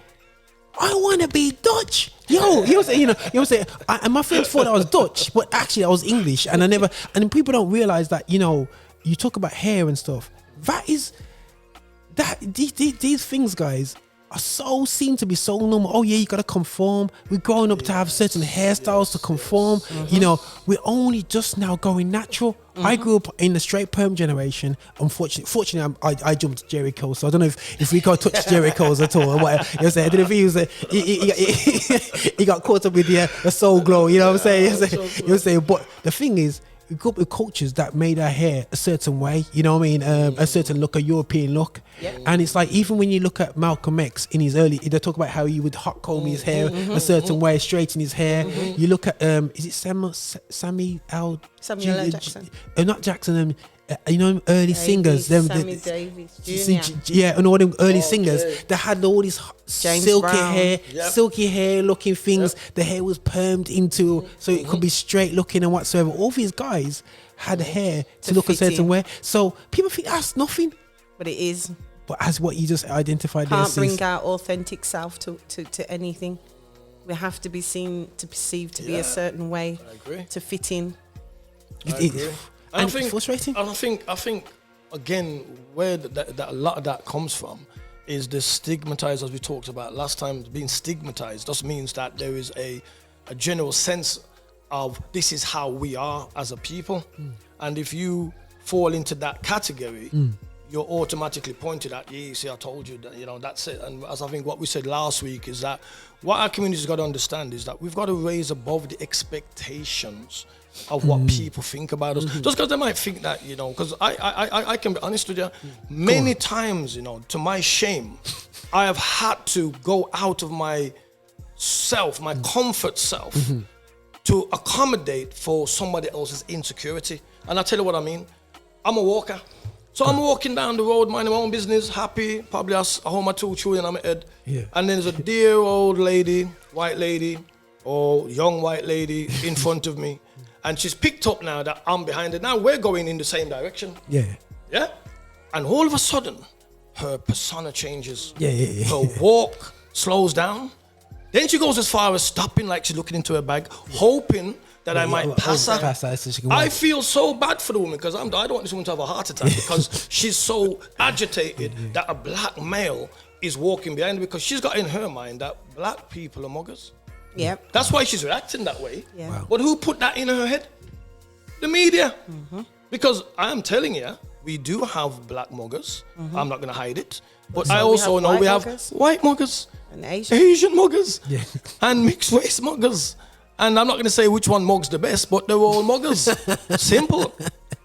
I want to be Dutch. You know what I'm saying? And my friends thought I was Dutch, but actually I was English, and and people don't realize that, you know, you talk about hair and stuff. These things, guys, are seem to be so normal. Oh yeah, you gotta conform. We're growing up to have certain hairstyles to conform. You know, we're only just now going natural. I grew up in the straight perm generation. Fortunately, I jumped Jericho, so I don't know if Rico touched Jericho's at all or whatever. You know what I'm saying? I don't know if he was he got caught up with the soul glow. You know what I'm saying? You know what I'm saying? But the thing is, we grew up with cultures that made our hair a certain way, you know what I mean, a certain look, a European look. And it's like, even when you look at Malcolm X in his early, they talk about how he would hot comb his hair a certain way, straighten his hair. You look at is it Samuel L. Jackson? Not Jackson. You know, early singers, Sammy Davis Jr. And all them early singers that had all these silky hair looking things. The hair was permed into so it could be straight looking and whatsoever. All these guys had hair to look a certain way. So people think that's nothing, but it is. But as what you just identified, can't bring our authentic self to anything. We have to be seen to perceive to be a certain way to fit in. And it's frustrating. I think again, where that a lot of that comes from is the stigmatized, as we talked about last time. Being stigmatized just means that there is a general sense of this is how we are as a people. And if you fall into that category, you're automatically pointed at, yeah, you see, I told you that, you know, that's it. And as I think what we said last week is that what our community's got to understand is that we've got to raise above the expectations of what people think about us. Just because they might think that, you know, because I can be honest with you, many times, you know, to my shame, I have had to go out of my self, my comfort self, to accommodate for somebody else's insecurity. And I'll tell you what I mean. I'm a walker. So I'm walking down the road, minding my own business, happy, probably I hold my 2 children on my head. Yeah. And then there's a dear old lady, white lady, or young white lady in front of me. And she's picked up now that I'm behind her. Now we're going in the same direction. Yeah. Yeah? And all of a sudden, her persona changes. Her walk slows down. Then she goes as far as stopping, like she's looking into her bag, hoping that I might pass her. So I feel so bad for the woman because I don't want this woman to have a heart attack because she's so agitated that a black male is walking behind her because she's got in her mind that black people are muggers. Yep. That's why she's reacting that way. Yeah. Wow. But who put that in her head? The media. Because I am telling you, we do have black muggers. I'm not going to hide it. But so I also know we have white muggers. And Asian muggers. And mixed race muggers. And I'm not going to say which one mugs the best, but they're all muggers. Simple.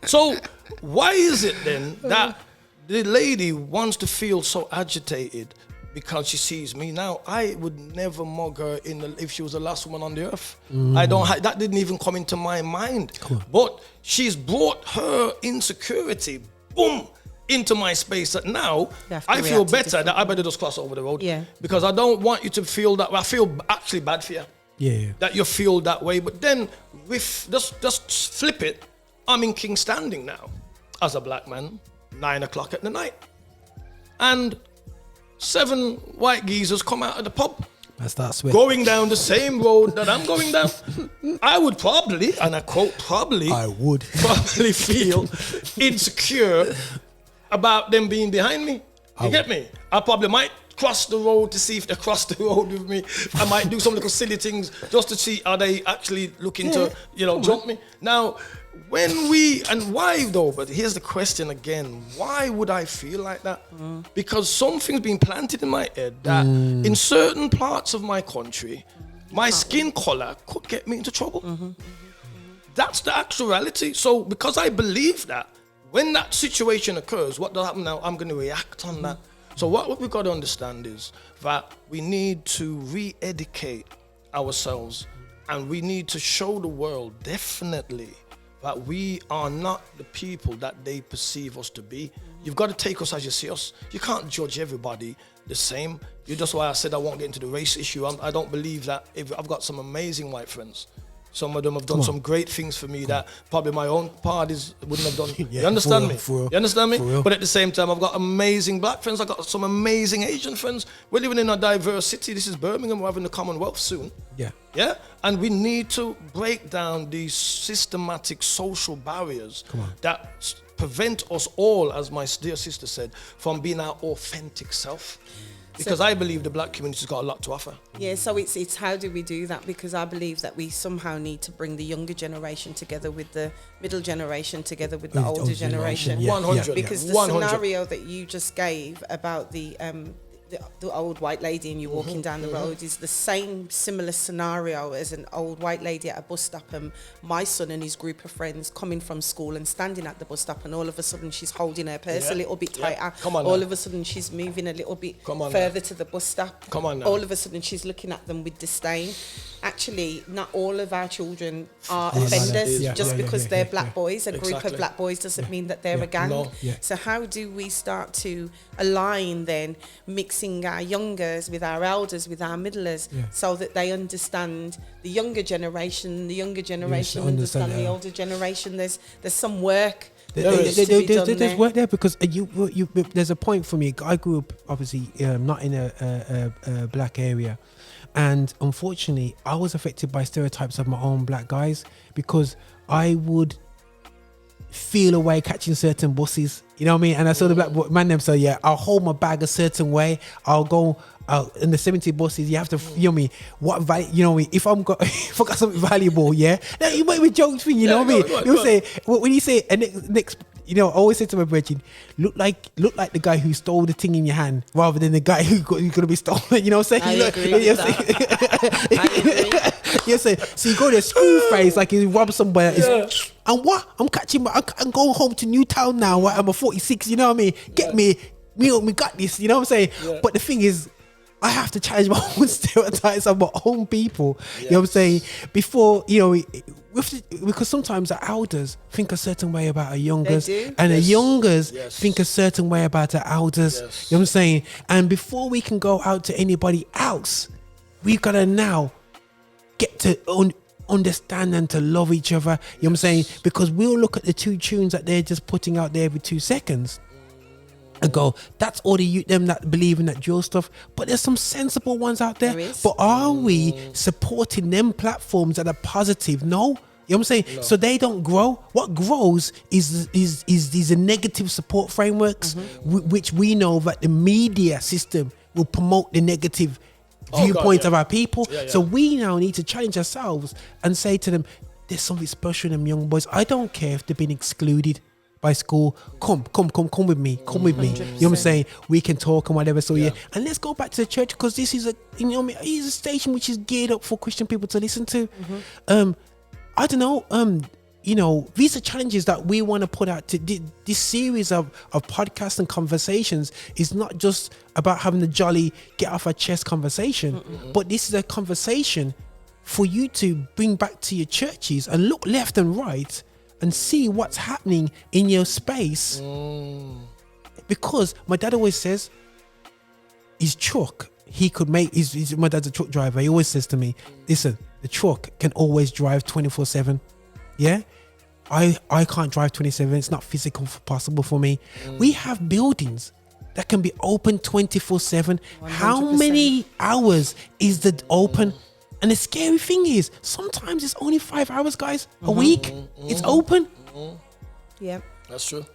So why is it then that the lady wants to feel so agitated because she sees me? Now, I would never mug her if she was the last woman on the earth. That didn't even come into my mind. Cool. But she's brought her insecurity, boom, into my space that now I feel better that I better just cross over the road. Yeah. Because I don't want you to feel that. I feel actually bad for you. Yeah. That you feel that way. But then with just flip it, I'm in King Standing now as a black man, 9 o'clock at the night. And 7 white geezers come out of the pub. Going down the same road that I'm going down. I would probably, and I quote probably feel insecure about them being behind me. You get me? I probably might cross the road to see if they cross the road with me. I might do some little silly things just to see are they actually looking to, jump me. Now, why though? But here's the question again. Why would I feel like that? Because something's been planted in my head that in certain parts of my country, my skin color could get me into trouble. That's the actuality. So because I believe that, when that situation occurs, what does happen now? I'm going to react on that. So what we've got to understand is that we need to re-educate ourselves and we need to show the world definitely that we are not the people that they perceive us to be. You've got to take us as you see us. You can't judge everybody the same. That's why I said I won't get into the race issue. I don't believe that. I've got some amazing white friends. Some of them have done some great things for me that probably my own parties wouldn't have done. You understand me? You understand me? But at the same time, I've got amazing black friends. I've got some amazing Asian friends. We're living in a diverse city. This is Birmingham. We're having the Commonwealth soon. Yeah. And we need to break down these systematic social barriers that prevent us all, as my dear sister said, from being our authentic self. Because I believe the black community's got a lot to offer. Yeah, so it's how do we do that? Because I believe that we somehow need to bring the younger generation together with the middle generation, together with the older generation. 100. Because the scenario that you just gave about the old white lady and you walking down the road is the same similar scenario as an old white lady at a bus stop and my son and his group of friends coming from school and standing at the bus stop and all of a sudden she's holding her purse a little bit tighter. All of a sudden she's moving a little bit further to the bus stop. All of a sudden she's looking at them with disdain. Actually, not all of our children are offenders just because they're black boys. A group of black boys doesn't mean that they're a gang. So how do we start to align then, mixing our youngers with our elders, with our middlers, so that they understand the younger generation understand the older generation. There's some work. There's work there because you there's a point for me. I grew up obviously not in a black area. And unfortunately, I was affected by stereotypes of my own black guys because I would feel away catching certain buses. You know what I mean? And I saw the black man them say, yeah, I'll hold my bag a certain way. I'll go in the 70 buses. You have to, you know what I mean? What value? You know what I mean? If I got something valuable, yeah. Now, you might be joking thing. You know what I mean? You'll say when you say next. You know, I always say to my brethren, look like the guy who stole the thing in your hand rather than the guy who's gonna be stolen. You know what I'm saying? I agree with that. Yes, so you go there, school face like you rob somebody. And what? I'm going home to Newtown now. I'm a 46. You know what I mean? Get me, we got this. You know what I'm saying? Yeah. But the thing is, I have to challenge my own stereotypes of my own people. Yes. You know what I'm saying? Before, you know, because sometimes the elders think a certain way about our youngers, and the youngers think a certain way about the elders. Yes. You know what I'm saying? And before we can go out to anybody else, we've got to now get to understand and to love each other. You know what I'm saying? Because we'll look at the two tunes that they're just putting out there every 2 seconds and go, that's all the youth them that believe in that drill stuff. But there's some sensible ones out there. But are we supporting them platforms that are positive? No. You know what I'm saying? No. So they don't grow. What grows is these negative support frameworks, which we know that the media system will promote the negative viewpoint of our people. So we now need to challenge ourselves and say to them, there's something special in them young boys. I don't care if they've been excluded by school. Come with me. Come with me. 100%. You know what I'm saying? We can talk and whatever. So and let's go back to the church, because this is it's a station which is geared up for Christian people to listen to. I don't know. You know, these are challenges that we want to put out to this series of podcasts and conversations. Is not just about having a jolly get off our chest conversation, but this is a conversation for you to bring back to your churches and look left and right and see what's happening in your space. Because my dad always says his truck, he could make my dad's a truck driver. He always says to me, listen, the truck can always drive 24/7. Yeah, I can't drive 27. It's not physical possible for me. We have buildings that can be open 24/7. 100%. How many hours is the open? And the scary thing is, sometimes it's only 5 hours, guys, a week. It's open. Yeah, that's true.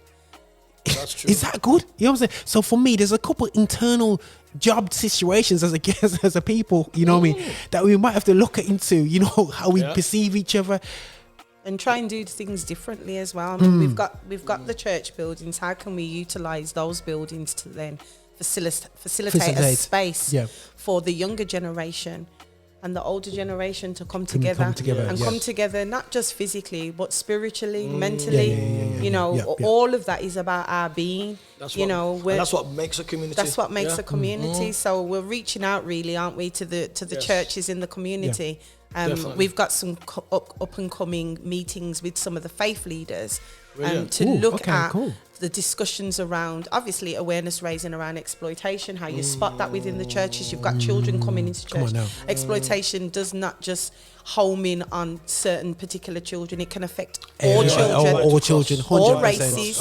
That's true. Is that good? You know what I'm saying? So for me, there's a couple internal job situations as a people, you know what I mean, that we might have to look into, you know, how we perceive each other. And try and do things differently as well. I mean, we've got the church buildings. How can we utilize those buildings to then facilitate a space for the younger generation and the older generation to come together not just physically but spiritually, mentally. You know, all of that is about our being. That's what makes a community. That's what makes a community. So we're reaching out, really, aren't we, to the churches in the community. We've got some up and coming meetings with some of the faith leaders to look at the discussions around, obviously, awareness raising around exploitation, how you spot that within the churches. You've got children coming into church. Exploitation does not just home in on certain particular children. It can affect all children, all races,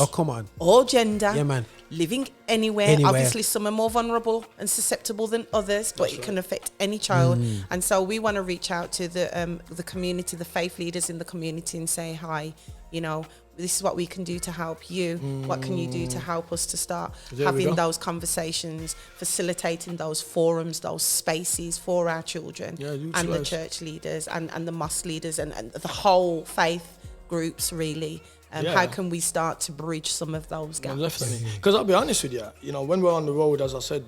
all gender, living anywhere. Obviously, some are more vulnerable and susceptible than others, but it can affect any child. And so we want to reach out to the community, the faith leaders in the community, and say, hi, you know, this is what we can do to help you. What can you do to help us to start having those conversations, facilitating those forums, those spaces for our children and the church leaders and the mosque leaders and the whole faith groups, really. How can we start to bridge some of those gaps? Definitely. Because I'll be honest with you, you know, when we're on the road, as I said,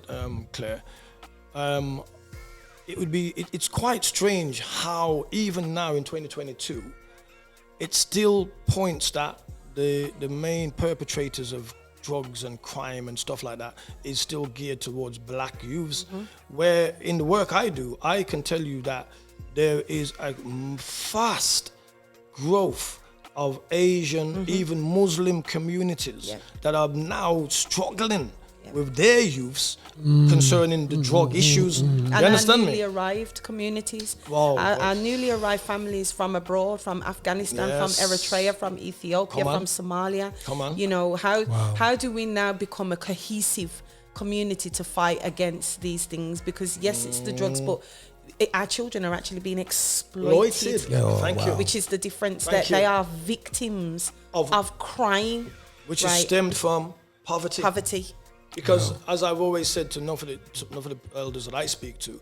Claire, it's quite strange how even now in 2022, it still points that the main perpetrators of drugs and crime and stuff like that is still geared towards black youths. Where in the work I do, I can tell you that there is a fast growth of Asian, even Muslim communities that are now struggling with their youths concerning the drug issues. And you understand our newly me? arrived communities, our newly arrived families from abroad, from Afghanistan, from Eritrea, from Ethiopia, from Somalia. You know, how do we now become a cohesive community to fight against these things? Because yes, it's the drugs, but our children are actually being exploited. Thank you. Which is the difference, Thank that you. they are victims of crime. Which is stemmed from poverty. Because as I've always said to enough of the elders that I speak to,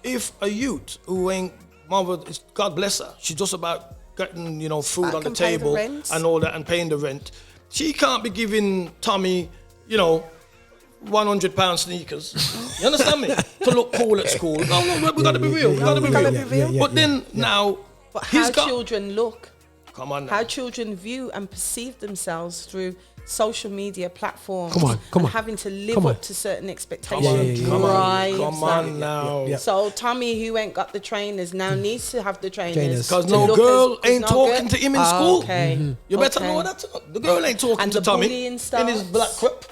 if a youth who ain't mother, God bless her, she's just about getting, food on the table and all that and paying the rent, she can't be giving Tommy, £100 sneakers. You understand me? To look cool at school. No, we gotta be real. We gotta be real. But then now, but how children look, come on now. How children view and perceive themselves through social media platforms, come on. having to live up to certain expectations. Come on now. So Tommy, who ain't got the trainers, now needs to have the trainers. Because no girl ain't talking to him in school. Okay. You better know that. The girl ain't talking to Tommy in his black crop.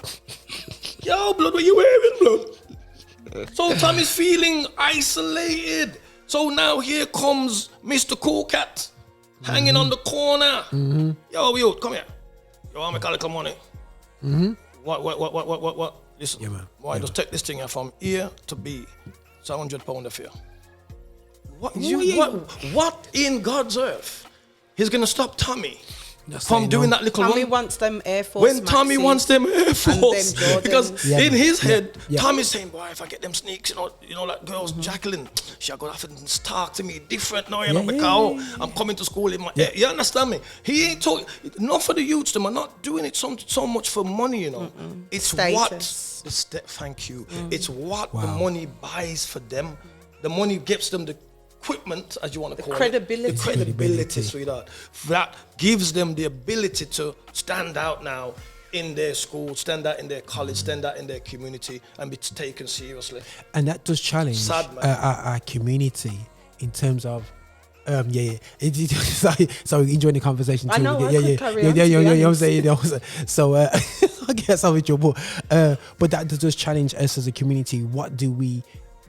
Yo, blood, what you wearing, blood? So Tommy's feeling isolated. So now here comes Mr. Cool Cat hanging on the corner. Yo, you come here. Yo, I'm a little money. What? Listen, why just take this thing here from ear to B. It's £100 a fare. What in God's earth is gonna stop Tommy from doing that little Tommy run? wants them Air Force When Tommy wants them Air Force, because in his head, Yeah. Tommy's saying, "Boy, if I get them sneaks, like girls, Jacqueline, she'll go off and talk to me different now, because I'm coming to school in my You understand me? He ain't talking. Not for the youths, them are not doing it so much for money, It's status. Thank you. It's what the money buys for them. The money gives them the equipment, as you want to call it. The credibility, sweetheart. That gives them the ability to stand out now in their school, stand out in their college, stand out in their community, and be taken seriously. And that does challenge our community in terms of sorry, enjoying the conversation too. I know, I'm saying. So I guess I'm with you, but that does challenge us as a community. What do we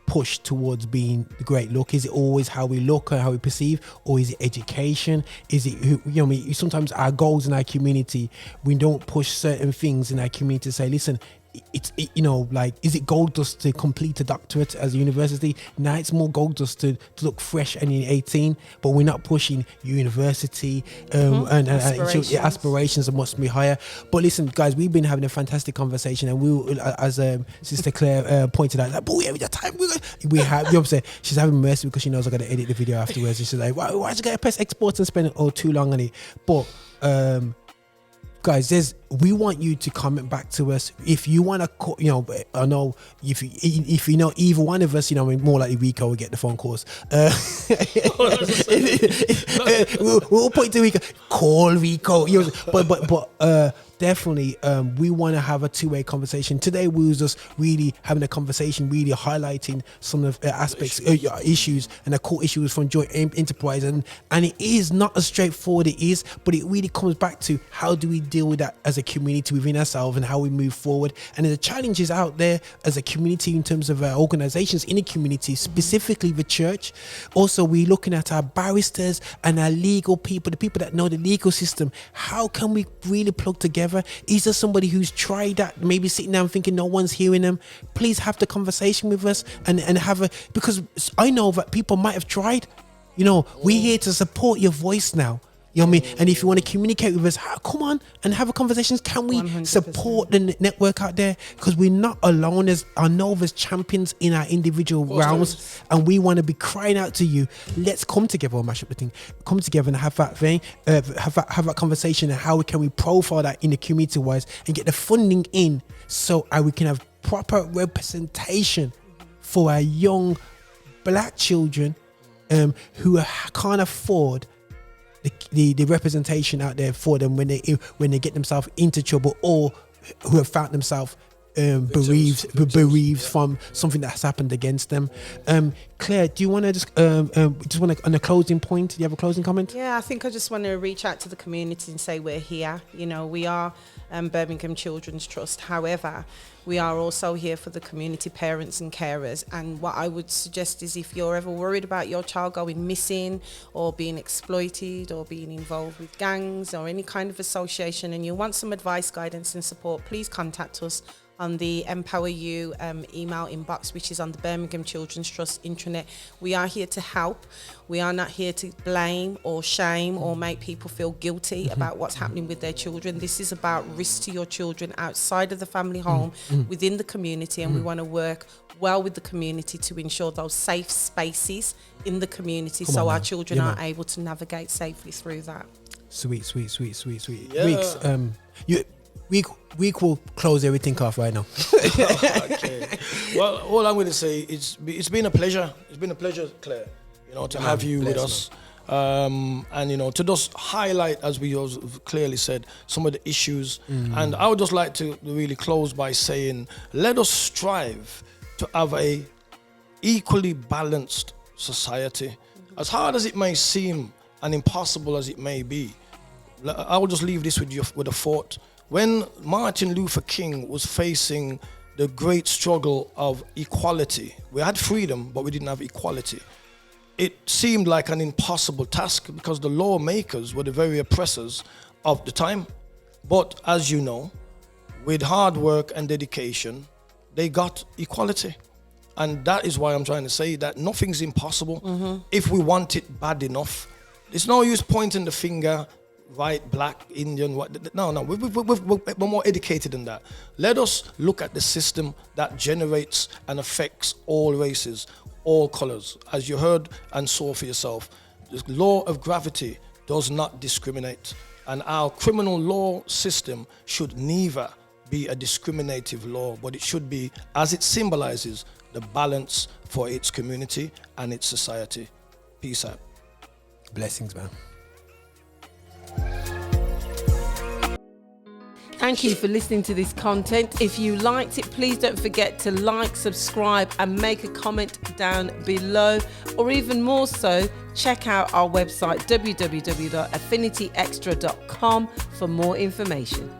push towards being the great look? Is it always how we look and how we perceive, or is it education? Is it sometimes our goals in our community, we don't push certain things in our community to say, listen, is it gold dust to complete a doctorate as a university? Now it's more gold dust to look fresh and in 18, but we're not pushing university and aspirations must be higher. But listen, guys, we've been having a fantastic conversation, and we, as Sister Claire pointed out, like, boy, every time we have, she's having mercy because she knows I got to edit the video afterwards. And she's like, why did you get press export and spend too long on it? But guys, we want you to comment back to us if you want to. I know if either one of us, more likely Rico will get the phone calls. We'll point to Rico. Call Rico. But definitely, we want to have a two-way conversation. Today, we was just really having a conversation, really highlighting some of the aspects, issues, and the core issues from joint enterprise. And it is not as straightforward it is, but it really comes back to how do we deal with that as a community within ourselves and how we move forward. And the challenges out there as a community in terms of our organizations in the community, specifically the church. Also, we're looking at our barristers and our legal people, the people that know the legal system. How can we really plug together? Is there somebody who's tried that, maybe sitting down thinking no one's hearing them? Please have the conversation with us and because I know that people might have tried. We're here to support your voice now. You know what I mean? And if you want to communicate with us, come on and have a conversation. Can we 100%. Support the network out there? Because we're not alone. I know there's champions in our individual realms, and we want to be crying out to you. Let's come together and mash up the thing. Come together and have that thing, have that conversation, and how can we profile that in the community wise and get the funding in so we can have proper representation for our young black children who can't afford the representation out there for them when they get themselves into trouble, or who have found themselves bereaved from something that has happened against them. Claire, do you want to just want to, on a closing point, do you have a closing comment? Yeah, I think I just want to reach out to the community and say we're here. We are Birmingham Children's Trust. However, we are also here for the community parents and carers. And what I would suggest is, if you're ever worried about your child going missing or being exploited or being involved with gangs or any kind of association, and you want some advice, guidance and support, please contact us on the Empower You email inbox, which is on the Birmingham Children's Trust intranet. We are here to help. We are not here to blame or shame or make people feel guilty about what's happening with their children. This is about risk to your children outside of the family home, within the community, and we want to work well with the community to ensure those safe spaces in the community our children are able to navigate safely through that. Sweet. Yeah. Weeks, we will close everything off right now. Okay. Well, all I'm going to say is it's been a pleasure. It's been a pleasure, Claire, to have you with us. And, to just highlight, as we clearly said, some of the issues. And I would just like to really close by saying, let us strive to have a equally balanced society. As hard as it may seem and impossible as it may be, I will just leave this with you with a thought. When Martin Luther King was facing the great struggle of equality, we had freedom, but we didn't have equality. It seemed like an impossible task because the lawmakers were the very oppressors of the time. But as you know, with hard work and dedication, they got equality. And that is why I'm trying to say that nothing's impossible if we want it bad enough. It's no use pointing the finger, white, black, Indian, what? No, we're more educated than that. Let us look at the system that generates and affects all races, all colors. As you heard and saw for yourself, the law of gravity does not discriminate. And our criminal law system should neither be a discriminative law, but it should be, as it symbolizes, the balance for its community and its society. Peace out. Blessings, man. Thank you for listening to this content. If you liked it, please don't forget to like, subscribe, and make a comment down below. Or even more so, check out our website, www.affinityextra.com, for more information.